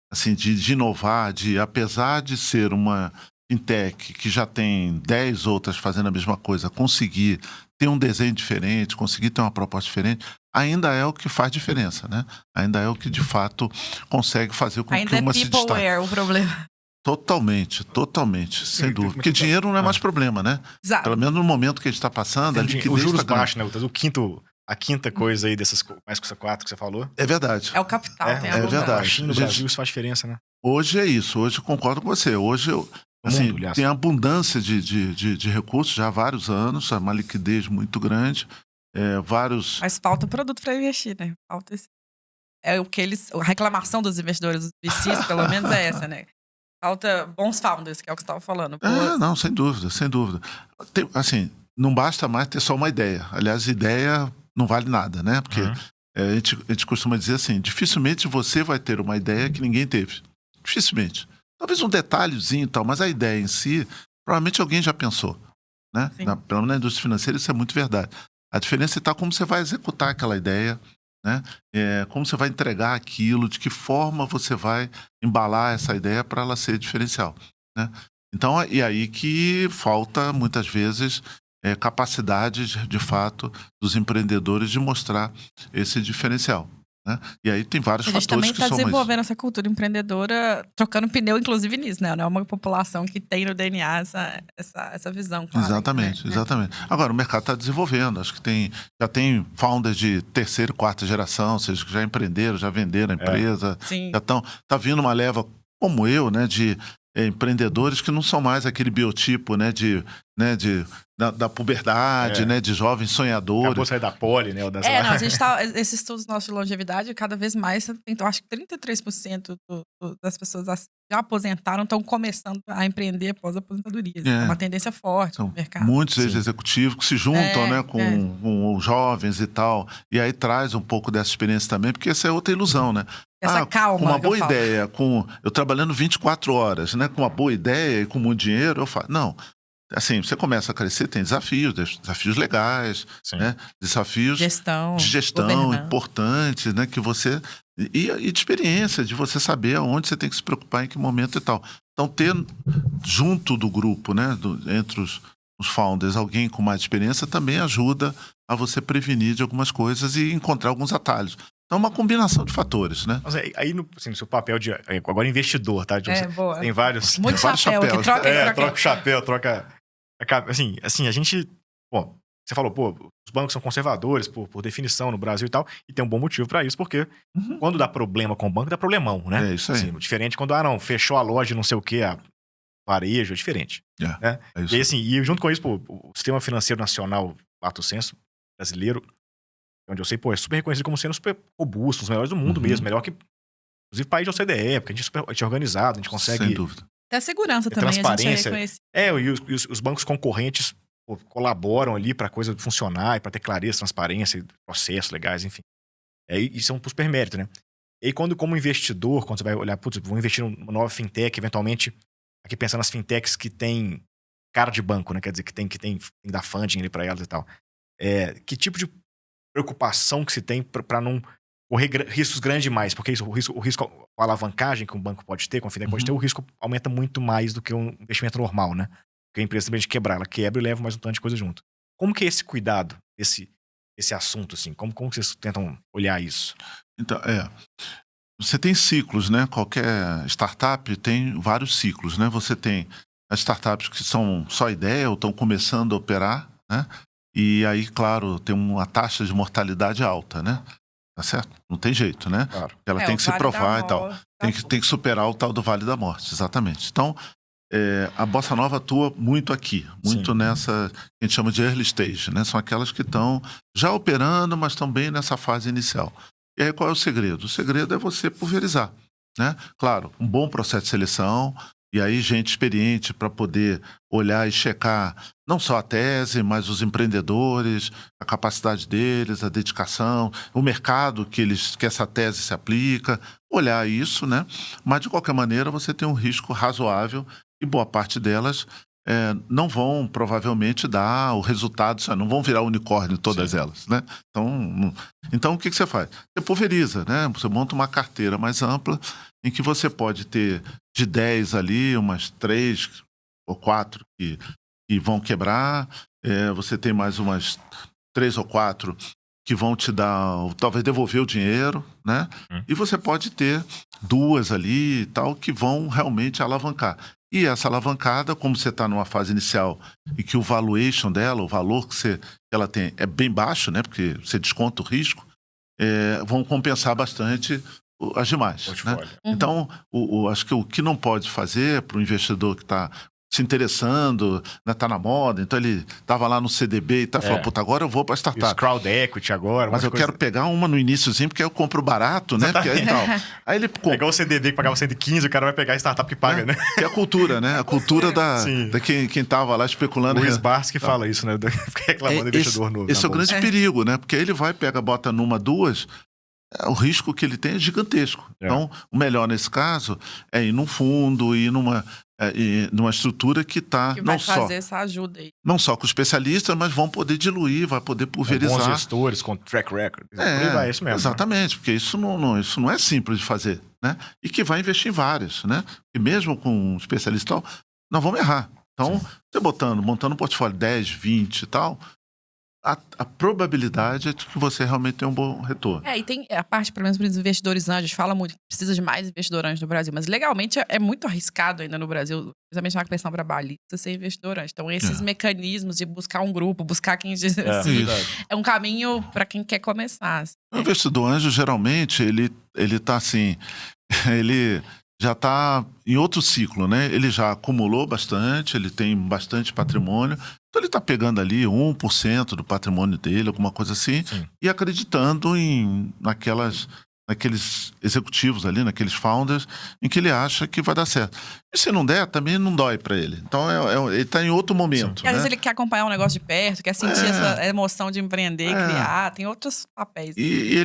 assim, de inovar, apesar de ser uma fintech que já tem 10 outras fazendo a mesma coisa, conseguir ter um desenho diferente, conseguir ter uma proposta diferente, ainda é o que faz diferença, né? Ainda é o que, de fato, consegue fazer com que uma se destaque. Ainda é peopleware o problema. Totalmente, sem dúvida. Porque dinheiro não é mais problema, né? Exato. Pelo menos no momento que a gente está passando... Os juros baixos, né? O quinto a quinta coisa aí dessas mais que essa 4 que você falou. É verdade. É o capital, tem a é vontade. verdade. No Brasil isso faz diferença, né? Hoje é isso. Hoje eu concordo com você. Hoje assim, tem abundância de recursos já há vários anos, uma liquidez muito grande. Vários... Mas falta produto para investir, né? Falta esse... É o que a reclamação dos investidores, dos VCs, pelo menos é essa, né? Falta bons founders, que é o que você estava falando. Não, sem dúvida, sem dúvida. Assim, não basta mais ter só uma ideia. Aliás, ideia não vale nada, né? Porque a gente costuma dizer assim, dificilmente você vai ter uma ideia que ninguém teve. Dificilmente. Talvez um detalhezinho e tal, mas a ideia em si, provavelmente alguém já pensou, né? Pelo menos na indústria financeira isso é muito verdade. A diferença está como você vai executar aquela ideia, né? Como você vai entregar aquilo, de que forma você vai embalar essa ideia para ela ser diferencial, né? Então, e aí que falta, muitas vezes, capacidade, de fato, dos empreendedores de mostrar esse diferencial, né? E aí tem vários fatores que são... A gente também está desenvolvendo essa cultura empreendedora, trocando pneu, inclusive, nisso, né? Não é uma população que tem no DNA essa visão, claro. Exatamente, exatamente. Agora, o mercado está desenvolvendo. Acho que já tem founders de terceira e quarta geração, ou seja, que já empreenderam, já venderam a empresa. Já tá vindo uma leva, como eu, né, de empreendedores que não são mais aquele biotipo, né, da puberdade, né, de jovens sonhadores. Acabou de sair da poli, né? A gente esses estudos nossos de longevidade, cada vez mais, então acho que 33% das pessoas já aposentaram, estão começando a empreender após a aposentadoria. É uma tendência forte no mercado. Muitos ex-executivos que se juntam, né, com os jovens e tal, e aí traz um pouco dessa experiência também, porque essa é outra ilusão, né? Essa calma. Com uma boa ideia, eu trabalhando 24 horas, né, com uma boa ideia e com muito dinheiro, eu falo, não. Assim, você começa a crescer, tem desafios legais, né? Desafios de gestão importantes, né? Que você... E de experiência, de você saber aonde você tem que se preocupar, em que momento e tal. Então, ter junto do grupo, né? Entre os founders, alguém com mais experiência também ajuda a você prevenir de algumas coisas e encontrar alguns atalhos. Então, uma combinação de fatores, né? Mas aí, no seu papel de... Agora, investidor, tá? Boa. Tem vários... Muito vários chapéus. Troca o chapéu, troca... Assim, a gente... Bom, você falou, os bancos são conservadores por definição no Brasil e tal, e tem um bom motivo pra isso, porque quando dá problema com o banco, dá problemão, né? É isso aí. Assim, diferente quando, fechou a loja, não sei o quê, a varejo, é diferente. Né? É isso. E assim, e junto com isso, o sistema financeiro nacional, lato sensu, brasileiro, onde eu sei, é super reconhecido como sendo super robusto, um dos melhores do mundo mesmo, melhor que, inclusive, país da OCDE, porque a gente é organizado, a gente consegue... Sem dúvida. Até segurança também, transparência. A gente é e os bancos concorrentes colaboram ali para a coisa funcionar e para ter clareza, transparência, processos legais, enfim. Isso é um super mérito, né? E aí, como investidor, quando você vai olhar, vou investir numa nova fintech, eventualmente, aqui pensando nas fintechs que tem cara de banco, né? Quer dizer, que tem dar funding ali para elas e tal. Que tipo de preocupação que se tem para não correr riscos grandes demais? Porque o risco, a alavancagem que um banco pode ter, que uma fintech pode ter, o risco aumenta muito mais do que um investimento normal, né? Porque a empresa, simplesmente quebrar, ela quebra e leva mais um tanto de coisa junto. Como que é esse cuidado, esse assunto, assim? Como vocês tentam olhar isso? Então, você tem ciclos, né? Qualquer startup tem vários ciclos, né? Você tem as startups que são só ideia ou estão começando a operar, né? E aí, claro, tem uma taxa de mortalidade alta, né? Tá certo? Não tem jeito, né? Claro. Ela tem que se provar e tal. Tem que superar o tal do Vale da Morte, exatamente. Então, a Bossa Nova atua muito aqui, muito nessa que a gente chama de early stage, né? São aquelas que estão já operando, mas estão bem nessa fase inicial. E aí, qual é o segredo? O segredo é você pulverizar, né? Claro, um bom processo de seleção, e aí gente experiente para poder olhar e checar não só a tese, mas os empreendedores, a capacidade deles, a dedicação, o mercado que essa tese se aplica, olhar isso, né? Mas, de qualquer maneira, você tem um risco razoável e boa parte delas não vão, provavelmente, dar o resultado, não vão virar unicórnio todas elas, né? Então, o que você faz? Você pulveriza, né? Você monta uma carteira mais ampla em que você pode ter de 10 ali, umas 3 ou 4 que vão quebrar, você tem mais umas 3 ou 4 que vão te dar, talvez devolver o dinheiro, né? E você pode ter 2 ali e tal que vão realmente alavancar. E essa alavancada, como você está numa fase inicial e que o valuation dela, o valor que ela tem é bem baixo, né? Porque você desconta o risco, vão compensar bastante as demais. Né? Então, acho que o que não pode fazer para o investidor que está se interessando, está na moda, então ele estava lá no CDB e falou, puta, agora eu vou para a startup. Os crowd equity agora. Mas eu quero pegar uma no iniciozinho, porque eu compro barato, né? Porque aí ele compra. É igual o CDB que pagava 115, o cara vai pegar a startup que paga, né? Que é a cultura, né? A cultura da quem estava lá especulando. O Luiz Barsi que fala isso, né? Fica reclamando do investidor novo. Esse é o grande perigo, né? Porque aí ele vai, bota numa, duas, o risco que ele tem é gigantesco. Então, o melhor nesse caso é ir num fundo, ir numa estrutura que está não só fazer essa ajuda aí. Não só com especialistas, mas vão poder diluir, vai poder pulverizar. Bons gestores com track record. É isso mesmo. Exatamente, porque isso não é simples de fazer, né? E que vai investir em vários, né? E mesmo com um especialista e tal, nós vamos errar. Então, você montando um portfólio 10, 20 e tal, a probabilidade é de que você realmente tenha um bom retorno. E tem a parte, pelo menos, dos investidores anjos, fala muito que precisa de mais investidor anjo no Brasil, mas legalmente é muito arriscado ainda no Brasil, principalmente na questão trabalhista, ser investidor anjo. Então, esses mecanismos de buscar um grupo, buscar quem diz assim, é um caminho para quem quer começar. Assim. O investidor anjo, geralmente, ele tá assim, ele já está em outro ciclo, né? Ele já acumulou bastante, ele tem bastante patrimônio, então ele está pegando ali 1% do patrimônio dele, alguma coisa assim, e acreditando naqueles executivos ali, naqueles founders, em que ele acha que vai dar certo. E se não der, também não dói para ele. Então, ele está em outro momento. Às vezes ele quer acompanhar um negócio de perto, quer sentir essa emoção de empreender e criar, tem outros papéis. E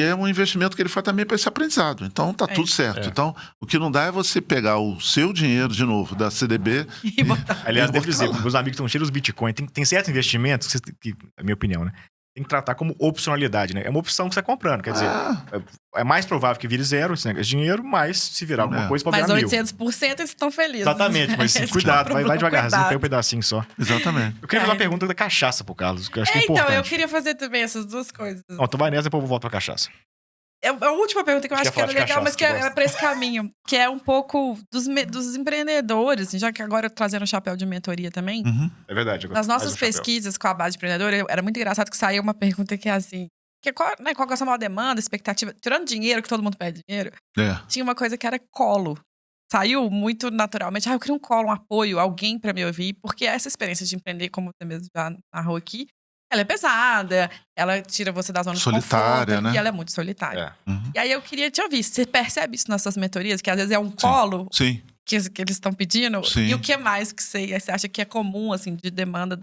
é um investimento que ele faz também para esse aprendizado. Então, tá tudo certo. Então, o que não dá é você pegar o seu dinheiro, de novo, da CDB... E botar... Aliás, devo dizer, meus amigos estão cheios dos Bitcoin, tem certos investimentos, que é a minha opinião, né? Tem que tratar como opcionalidade, né? É uma opção que você está comprando. Quer dizer, é mais provável que vire zero esse dinheiro, mas se virar alguma coisa, pode virar 800% eles estão felizes. Exatamente, mas cuidado, vai devagarzinho, tem um pedacinho só. Exatamente. Eu queria fazer uma pergunta da cachaça pro Carlos, que eu acho que é importante. Então, eu queria fazer também essas duas coisas. Tu vai nessa, depois eu volto pra cachaça. É a última pergunta que eu acho que é legal, cachaça, mas que é para esse caminho. Que é um pouco dos empreendedores, já que agora eu trazendo o chapéu de mentoria também. É verdade. Nas nossas pesquisas com a base de empreendedor, era muito engraçado que saiu uma pergunta que é assim... qual é a sua maior demanda, expectativa? Tirando dinheiro, que todo mundo pede dinheiro. Tinha uma coisa que era colo. Saiu muito naturalmente. Eu queria um colo, um apoio, alguém para me ouvir. Porque essa experiência de empreender, como você mesmo já narrou aqui, ela é pesada, ela tira você da zona de conforto, né? E ela é muito solitária. E aí eu queria te ouvir. Você percebe isso nas suas mentorias? Que às vezes é um colo que eles estão pedindo? E o que mais que você acha que é comum, assim, de demanda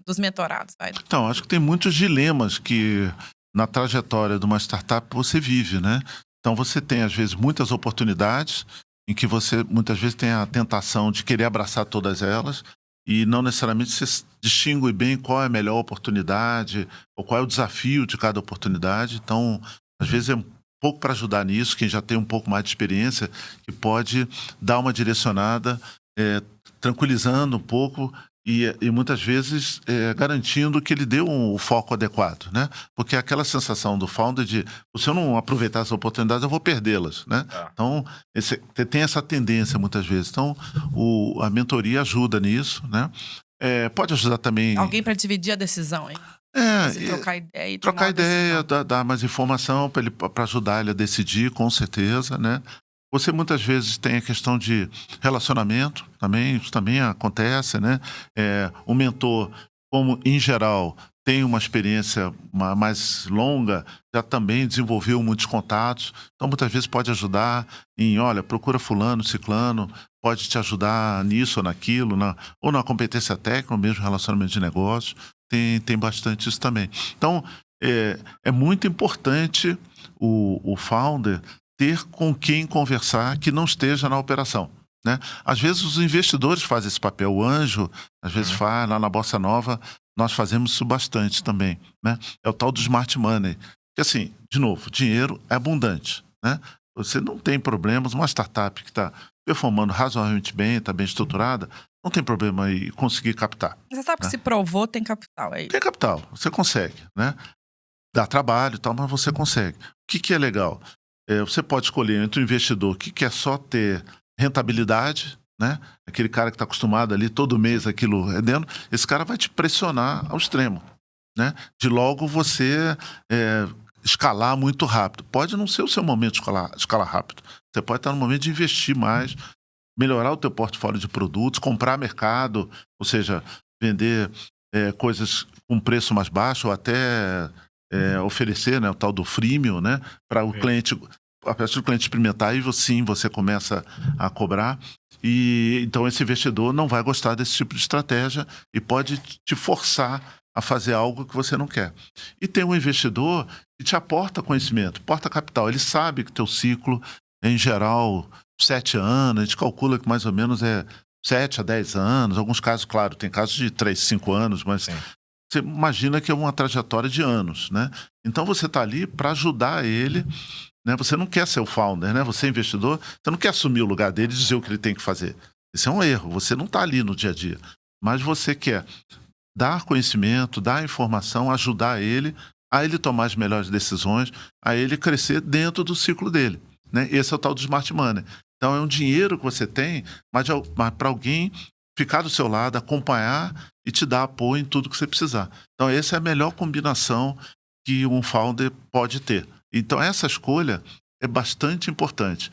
dos mentorados? Então, acho que tem muitos dilemas que na trajetória de uma startup você vive, né? Então você tem, às vezes, muitas oportunidades em que você, muitas vezes, tem a tentação de querer abraçar todas elas e não necessariamente se distingue bem qual é a melhor oportunidade ou qual é o desafio de cada oportunidade. Então, às vezes é um pouco para ajudar nisso, quem já tem um pouco mais de experiência, que pode dar uma direcionada, tranquilizando um pouco e muitas vezes garantindo que ele dê o foco adequado, né? Porque aquela sensação do founder de se eu não aproveitar as oportunidades, eu vou perdê-las, né? Então, tem essa tendência muitas vezes. Então, a mentoria ajuda nisso, né? Pode ajudar também... Alguém para dividir a decisão, hein? Trocar ideia e trocar ideia, dar mais informação para ajudar ele a decidir, com certeza, né? Você muitas vezes tem a questão de relacionamento também, isso também acontece, né? O mentor, como em geral tem uma experiência mais longa, já também desenvolveu muitos contatos, então muitas vezes pode ajudar em, olha, procura fulano, ciclano, pode te ajudar nisso ou naquilo, ou na competência técnica, ou mesmo relacionamento de negócio, tem bastante isso também. Então, é muito importante o founder ter com quem conversar que não esteja na operação, né? Às vezes os investidores fazem esse papel, o anjo às vezes faz, lá na Bossa Nova nós fazemos isso bastante também, né? É o tal do smart money, que assim, de novo, dinheiro é abundante, né? Você não tem problemas, uma startup que está performando razoavelmente bem, está bem estruturada, não tem problema em conseguir captar. Você sabe que se provou, tem capital, é isso? Tem capital, você consegue, né? Dá trabalho e tal, mas você consegue. O que é legal? Você pode escolher entre um investidor que quer só ter rentabilidade, né? Aquele cara que está acostumado ali todo mês aquilo rendendo, esse cara vai te pressionar ao extremo, né? De logo você escalar muito rápido. Pode não ser o seu momento de escalar rápido. Você pode estar no momento de investir mais, melhorar o teu portfólio de produtos, comprar mercado, ou seja, vender coisas com preço mais baixo ou até oferecer, né, o tal do freemium, né, para o cliente, a partir do cliente experimentar, e sim, você começa a cobrar. E então esse investidor não vai gostar desse tipo de estratégia e pode te forçar a fazer algo que você não quer. E tem um investidor que te aporta conhecimento, aporta capital. Ele sabe que teu ciclo é, em geral, 7 anos, a gente calcula que mais ou menos 7 a 10 anos. Alguns casos, claro, tem casos de 3, 5 anos, mas sim, você imagina que é uma trajetória de anos, né? Então você está ali para ajudar ele, né? Você não quer ser o founder, né? Você é investidor, você não quer assumir o lugar dele e dizer o que ele tem que fazer. Isso é um erro, você não está ali no dia a dia. Mas você quer dar conhecimento, dar informação, ajudar ele a ele tomar as melhores decisões, a ele crescer dentro do ciclo dele, né? Esse é o tal do smart money. Então é um dinheiro que você tem, mas para alguém ficar do seu lado, acompanhar e te dar apoio em tudo que você precisar. Então essa é a melhor combinação que um founder pode ter. Então essa escolha é bastante importante,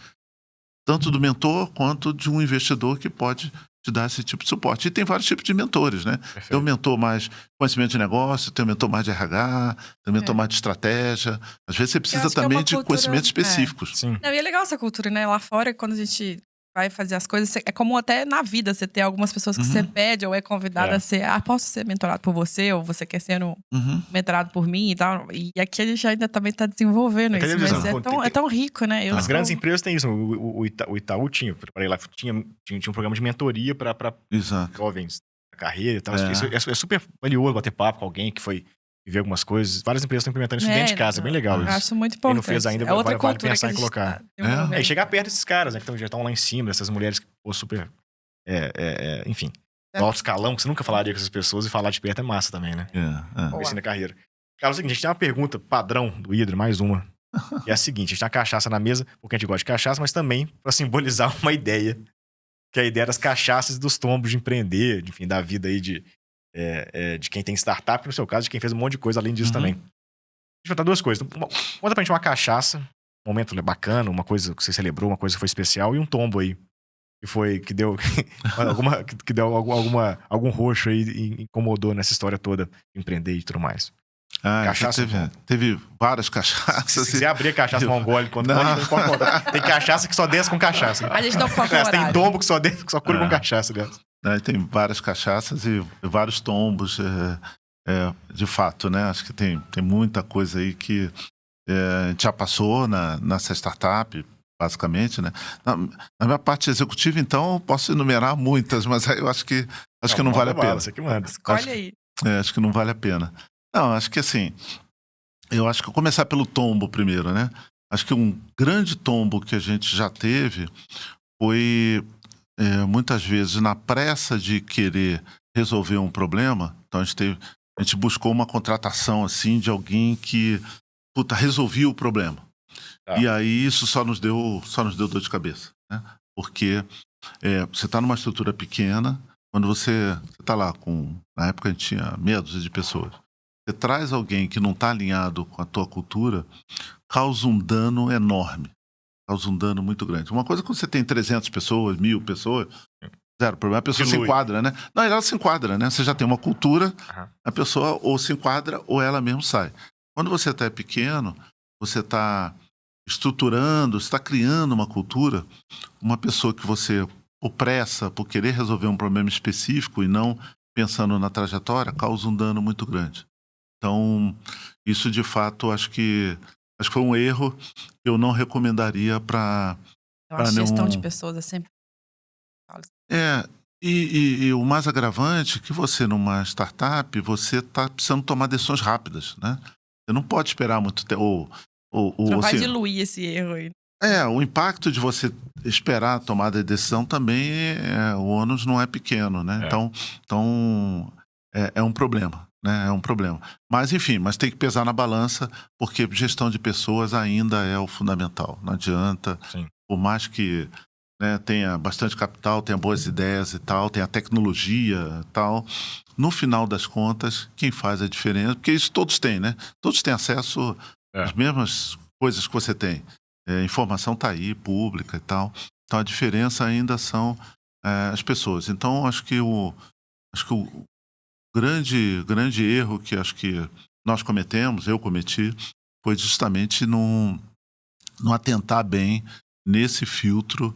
tanto do mentor quanto de um investidor que pode te dar esse tipo de suporte. E tem vários tipos de mentores, né? Perfeito. Tem um mentor mais conhecimento de negócio, tem um mentor mais de RH, tem um mentor mais de estratégia. Às vezes você precisa também de conhecimentos específicos. Sim. Não, e é legal essa cultura, né? Lá fora, quando a gente vai fazer as coisas, é como até na vida, você ter algumas pessoas que você pede ou é convidado a ser, posso ser mentorado por você, ou você quer ser mentorado por mim e tal. E aqui a gente ainda também tá desenvolvendo isso, mas é tão rico, né? As grandes empresas têm isso. O Itaú tinha um programa de mentoria para jovens da carreira e tal. Isso é super valioso bater papo com alguém que foi viver algumas coisas. Várias empresas estão implementando isso dentro de casa, é bem legal isso. Eu acho muito importante. Quem não fez ainda, vale pensar em colocar. E chegar perto desses caras, né, que já estão lá em cima, dessas mulheres que, super, enfim, no alto escalão, que você nunca falaria com essas pessoas, e falar de perto é massa também, né? Investir na carreira. Cara, é o seguinte, a gente tem uma pergunta padrão do Hidro, mais uma, que é a seguinte: a gente tem uma cachaça na mesa, porque a gente gosta de cachaça, mas também para simbolizar uma ideia, que é a ideia das cachaças e dos tombos de empreender, enfim, da vida aí de quem tem startup, no seu caso, de quem fez um monte de coisa além disso também. A gente vai dar duas coisas. Conta pra gente uma cachaça, um momento bacana, uma coisa que você celebrou, uma coisa que foi especial, e um tombo aí, que deu algum roxo aí e incomodou nessa história toda de empreender e tudo mais. Cachaça teve várias cachaças. Se quiser abrir a cachaça mongólica, não pode contar. Tem cachaça que só desce com cachaça. A gente não pode tem tombo que só cura com cachaça, aliás. Tem várias cachaças e vários tombos, de fato, né? Acho que tem muita coisa aí que a gente já passou nessa startup, basicamente, né? Na minha parte executiva, então, eu posso enumerar muitas, mas aí eu acho que não vale a pena. Você que manda. Escolhe aí. Acho que não vale a pena. Não, acho que assim, eu acho que eu vou começar pelo tombo primeiro, né? Acho que um grande tombo que a gente já teve foi... muitas vezes na pressa de querer resolver um problema, então a gente buscou uma contratação assim de alguém que resolvia o problema. E aí isso só nos deu dor de cabeça, né? Porque você está numa estrutura pequena, quando você está lá na época a gente tinha meia dúzia de pessoas, você traz alguém que não está alinhado com a tua cultura, causa um dano enorme. Causa um dano muito grande. Uma coisa é quando você tem 300 pessoas, 1000 pessoas, zero problema. A pessoa se enquadra, né? Não, ela se enquadra, né? Você já tem uma cultura, a pessoa ou se enquadra ou ela mesmo sai. Quando você está pequeno, você está estruturando, você está criando uma cultura, uma pessoa que você opressa por querer resolver um problema específico e não pensando na trajetória, causa um dano muito grande. Então, isso de fato, acho que foi um erro que eu não recomendaria para... Eu acho que gestão de pessoas é sempre... E o mais agravante é que você, numa startup, você está precisando tomar decisões rápidas, né? Você não pode esperar muito tempo. Não vai diluir esse erro aí. O impacto de você esperar a tomada de decisão também, o ônus não é pequeno, né? Então é um problema. Né? É um problema. Mas, enfim, tem que pesar na balança, porque gestão de pessoas ainda é o fundamental. Não adianta, por mais que né, tenha bastante capital, tenha boas ideias e tal, tenha tecnologia e tal. No final das contas, quem faz a diferença, porque isso todos têm, né? Todos têm acesso às mesmas coisas que você tem. A informação está aí, pública e tal. Então, a diferença ainda são as pessoas. Então, acho que o grande erro que acho que nós cometemos, eu cometi, foi justamente não atentar bem nesse filtro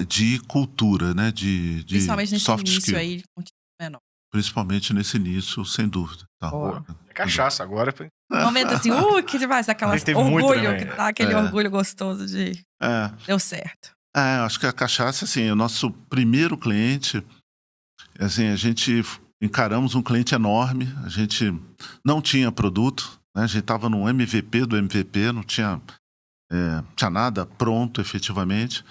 de cultura, né? De Principalmente nesse soft início skill. aí de conteúdo menor. Principalmente nesse início, sem dúvida. Tá. Boa. É cachaça agora. Momento assim, que demais, aquela Teve muito orgulho, também. que dá aquele orgulho gostoso de deu certo. Acho que a cachaça, assim, o nosso primeiro cliente, assim, a gente encaramos um cliente enorme, a gente não tinha produto, né? A gente estava no MVP do MVP, não tinha nada pronto efetivamente,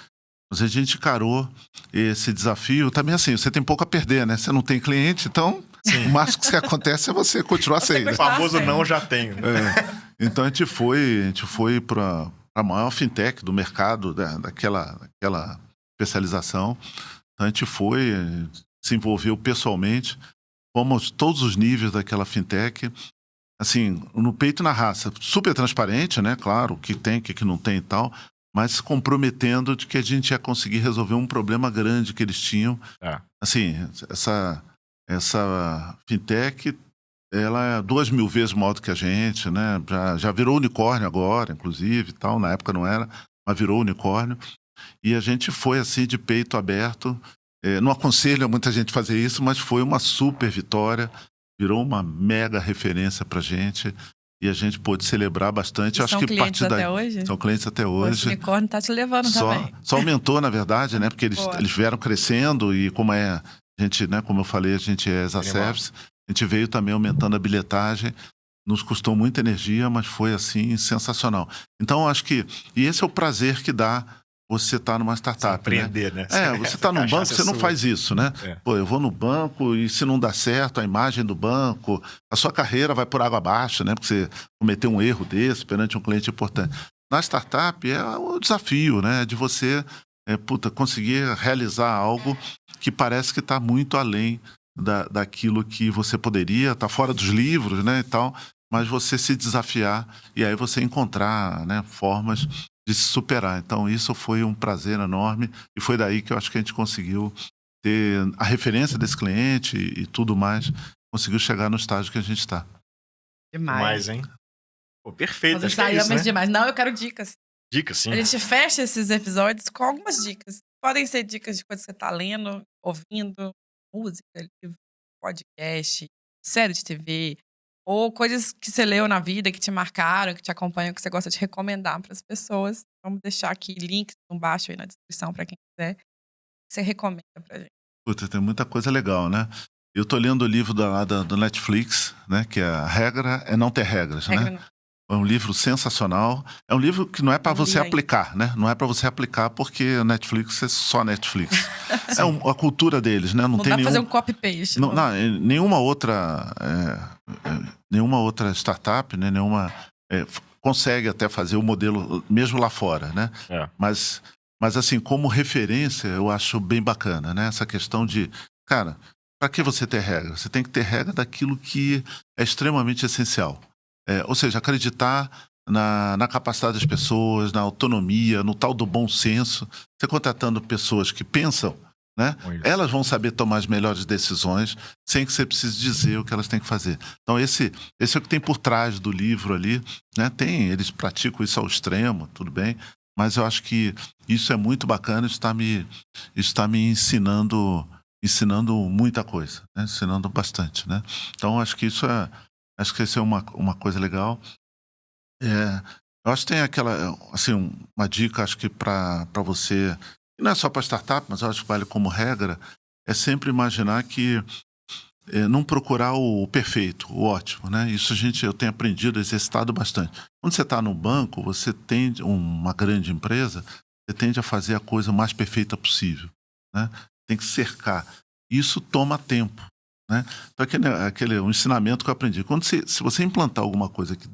mas a gente encarou esse desafio. Também assim, você tem pouco a perder, né? Você não tem cliente, então o máximo que acontece é você continuar sem. O famoso não já tenho. Então a gente foi para a maior fintech do mercado, daquela especialização. Então a gente foi, se envolveu pessoalmente, fomos todos os níveis daquela fintech, assim, no peito e na raça, super transparente, né? Claro, o que tem, o que não tem e tal, mas se comprometendo de que a gente ia conseguir resolver um problema grande que eles tinham. Assim, essa fintech, ela é 2.000 vezes maior do que a gente, né? Já virou unicórnio agora, inclusive, e tal. Na época não era, mas virou unicórnio. E a gente foi assim de peito aberto. Não aconselho a muita gente fazer isso, mas foi uma super vitória. Virou uma mega referência pra gente. E a gente pôde celebrar bastante. E acho são que clientes até hoje? São clientes até hoje. O unicórnio tá te levando também. Só aumentou, na verdade, né? Porque eles vieram crescendo e como a gente, né? Como eu falei, a gente é as a service. A gente veio também aumentando a bilhetagem. Nos custou muita energia, mas foi, assim, sensacional. Então, acho que... E esse é o prazer que dá você estar numa startup, aprender, né? Você está num banco, você não faz isso, né? Pô, eu vou no banco e se não dá certo, a imagem do banco, a sua carreira vai por água abaixo, né? Porque você cometeu um erro desse perante um cliente importante. Na startup é o desafio, né? De você conseguir realizar algo que parece que está muito além daquilo que você poderia, está fora dos livros, né? E tal, mas você se desafiar e aí você encontrar, né, formas de se superar. Então, isso foi um prazer enorme e foi daí que eu acho que a gente conseguiu ter a referência desse cliente e tudo mais, conseguiu chegar no estágio que a gente está. Demais, hein? Pô, perfeito. Nós ensaiamos né? demais. Não, eu quero dicas. Dicas, sim. A gente fecha esses episódios com algumas dicas. Podem ser dicas de coisas que você está lendo, ouvindo, música, livro, podcast, série de TV, ou coisas que você leu na vida, que te marcaram, que te acompanham, que você gosta de recomendar para as pessoas. Vamos deixar aqui links embaixo aí na descrição para quem quiser. Você recomenda pra gente. Puta, tem muita coisa legal, né? Eu tô lendo o livro do Netflix, né? Que a regra é não ter regras, né? É um livro sensacional. É um livro que não é para você aplicar, né? Não é para você aplicar porque a Netflix é só Netflix. A cultura deles, né? Não tem dá pra fazer um copy-paste. Nenhuma outra startup, né? Consegue até fazer o modelo mesmo lá fora, né? Mas assim, como referência, eu acho bem bacana, né? Essa questão de, cara, para que você ter regra? Você tem que ter regra daquilo que é extremamente essencial. Ou seja, acreditar na capacidade das pessoas, na autonomia, no tal do bom senso. Você contratando pessoas que pensam, né? Elas vão saber tomar as melhores decisões sem que você precise dizer o que elas têm que fazer. Então, esse é o que tem por trás do livro ali, né? Eles praticam isso ao extremo, tudo bem, mas eu acho que isso é muito bacana, isso está me ensinando muita coisa, né? Ensinando bastante, né? Então, acho que isso é uma coisa legal. Eu acho que tem aquela, assim, uma dica, acho que para você, e não é só para startup, mas eu acho que vale como regra, é sempre imaginar que não procurar o perfeito, o ótimo, né? Isso eu tenho aprendido, exercitado bastante. Quando você está no banco, você tende, uma grande empresa, você tende a fazer a coisa mais perfeita possível, né? Tem que cercar. Isso toma tempo, né? Então, um ensinamento que eu aprendi. Se você implantar alguma coisa que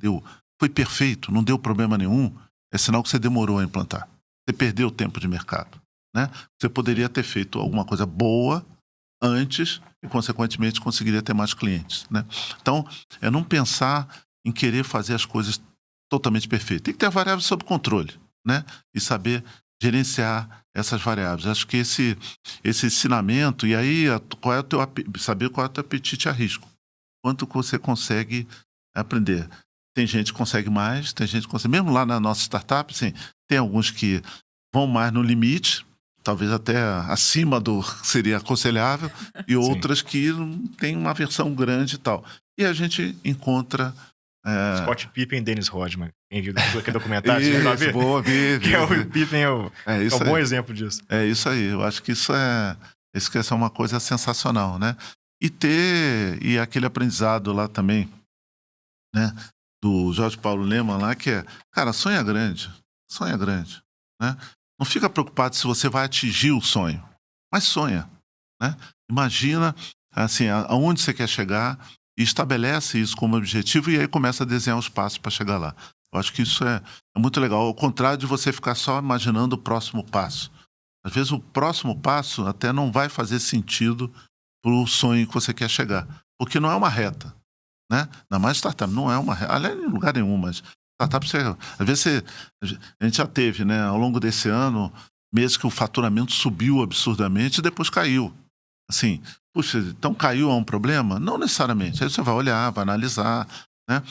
foi perfeito, não deu problema nenhum, é sinal que você demorou a implantar. Você perdeu tempo de mercado. né? Você poderia ter feito alguma coisa boa antes e, consequentemente, conseguiria ter mais clientes, né? Então, é não pensar em querer fazer as coisas totalmente perfeitas. Tem que ter variáveis sob controle, né? E saber gerenciar essas variáveis. Acho que esse ensinamento, e aí saber qual é o teu apetite a risco. Quanto que você consegue aprender. Tem gente que consegue mais, tem gente que consegue... Mesmo lá na nossa startup, assim, tem alguns que vão mais no limite, talvez até acima do que seria aconselhável, e outras que tem uma versão grande e tal. E a gente encontra... Scott Pippen e Dennis Rodman. Quem viu aquele documentário? Isso, boa, que é o Pippen é um bom exemplo disso. É isso aí. Eu acho que isso é uma coisa sensacional, né? E aquele aprendizado lá também, né? Do Jorge Paulo Lemann lá, que é, cara, sonha grande, né? Não fica preocupado se você vai atingir o sonho, mas sonha, né? Imagina, assim, aonde você quer chegar e estabelece isso como objetivo e aí começa a desenhar os passos para chegar lá. Eu acho que isso é muito legal, ao contrário de você ficar só imaginando o próximo passo. Às vezes o próximo passo até não vai fazer sentido para o sonho que você quer chegar, porque não é uma reta, né? Ainda mais startup, não é uma reta, aliás, em lugar nenhum, mas startup, às vezes a gente já teve, né, ao longo desse ano, meses que o faturamento subiu absurdamente e depois caiu. Assim, puxa, então caiu, é um problema? Não necessariamente. Aí você vai olhar, vai analisar, né?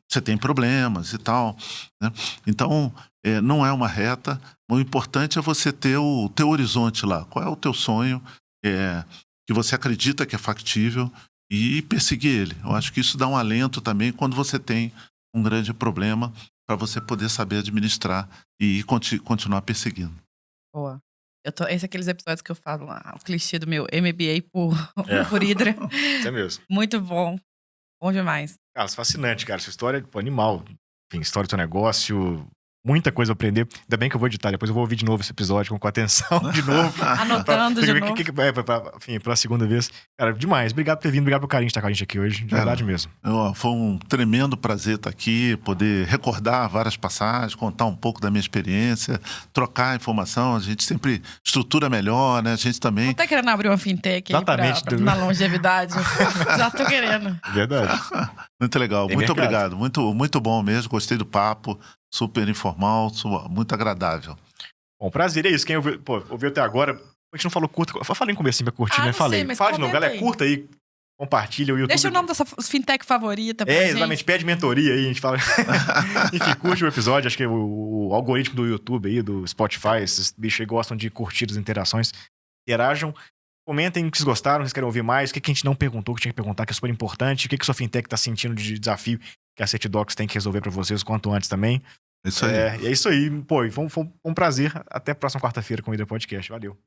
Você tem problemas e tal, né? Então, não é uma reta. O importante é você ter o teu horizonte lá. Qual é o teu sonho que você acredita que é factível e perseguir ele. Eu acho que isso dá um alento também quando você tem um grande problema para você poder saber administrar e continuar perseguindo. Boa. Esse é aqueles episódios que eu falo lá, o clichê do meu MBA por Hydra. Isso é mesmo. Muito bom. Bom demais. Cara, isso é fascinante, cara. Sua história é animal. Enfim, história do seu negócio. Muita coisa a aprender. Ainda bem que eu vou editar. Depois eu vou ouvir de novo esse episódio com atenção de novo. Anotando de novo. Enfim, pela segunda vez. Cara, demais. Obrigado por ter vindo. Obrigado pelo carinho de estar com a gente aqui hoje. De verdade mesmo. Foi um tremendo prazer estar aqui, poder recordar várias passagens, contar um pouco da minha experiência, trocar informação. A gente sempre estrutura melhor, né? A gente também... Não tá querendo abrir uma fintech aí na longevidade? Já tô querendo. Verdade. Muito legal. Tem muito mercado. Obrigado. Muito, muito bom mesmo. Gostei do papo. Super informal, muito agradável. Bom, prazer, é isso. Quem ouviu até agora, a gente não falou curta. Eu falei em comecinho pra curtir, né? Falei. Sei, mas fala de novo, galera, aí. Curta aí, compartilha o YouTube. Deixa o nome dessa fintech favorita pra gente. Exatamente, pede mentoria aí, a gente fala. Enfim, curte o episódio, acho que o algoritmo do YouTube aí, do Spotify, esses bichos aí gostam de curtir as interações, interajam. Comentem o que vocês gostaram, se vocês querem ouvir mais, o que a gente não perguntou, que tinha que perguntar, que é super importante, o que sua fintech tá sentindo de desafio que a Certidocs tem que resolver pra vocês o quanto antes também. Isso aí. É isso aí. Pô, foi um prazer. Até a próxima quarta-feira com o Hydra Podcast. Valeu.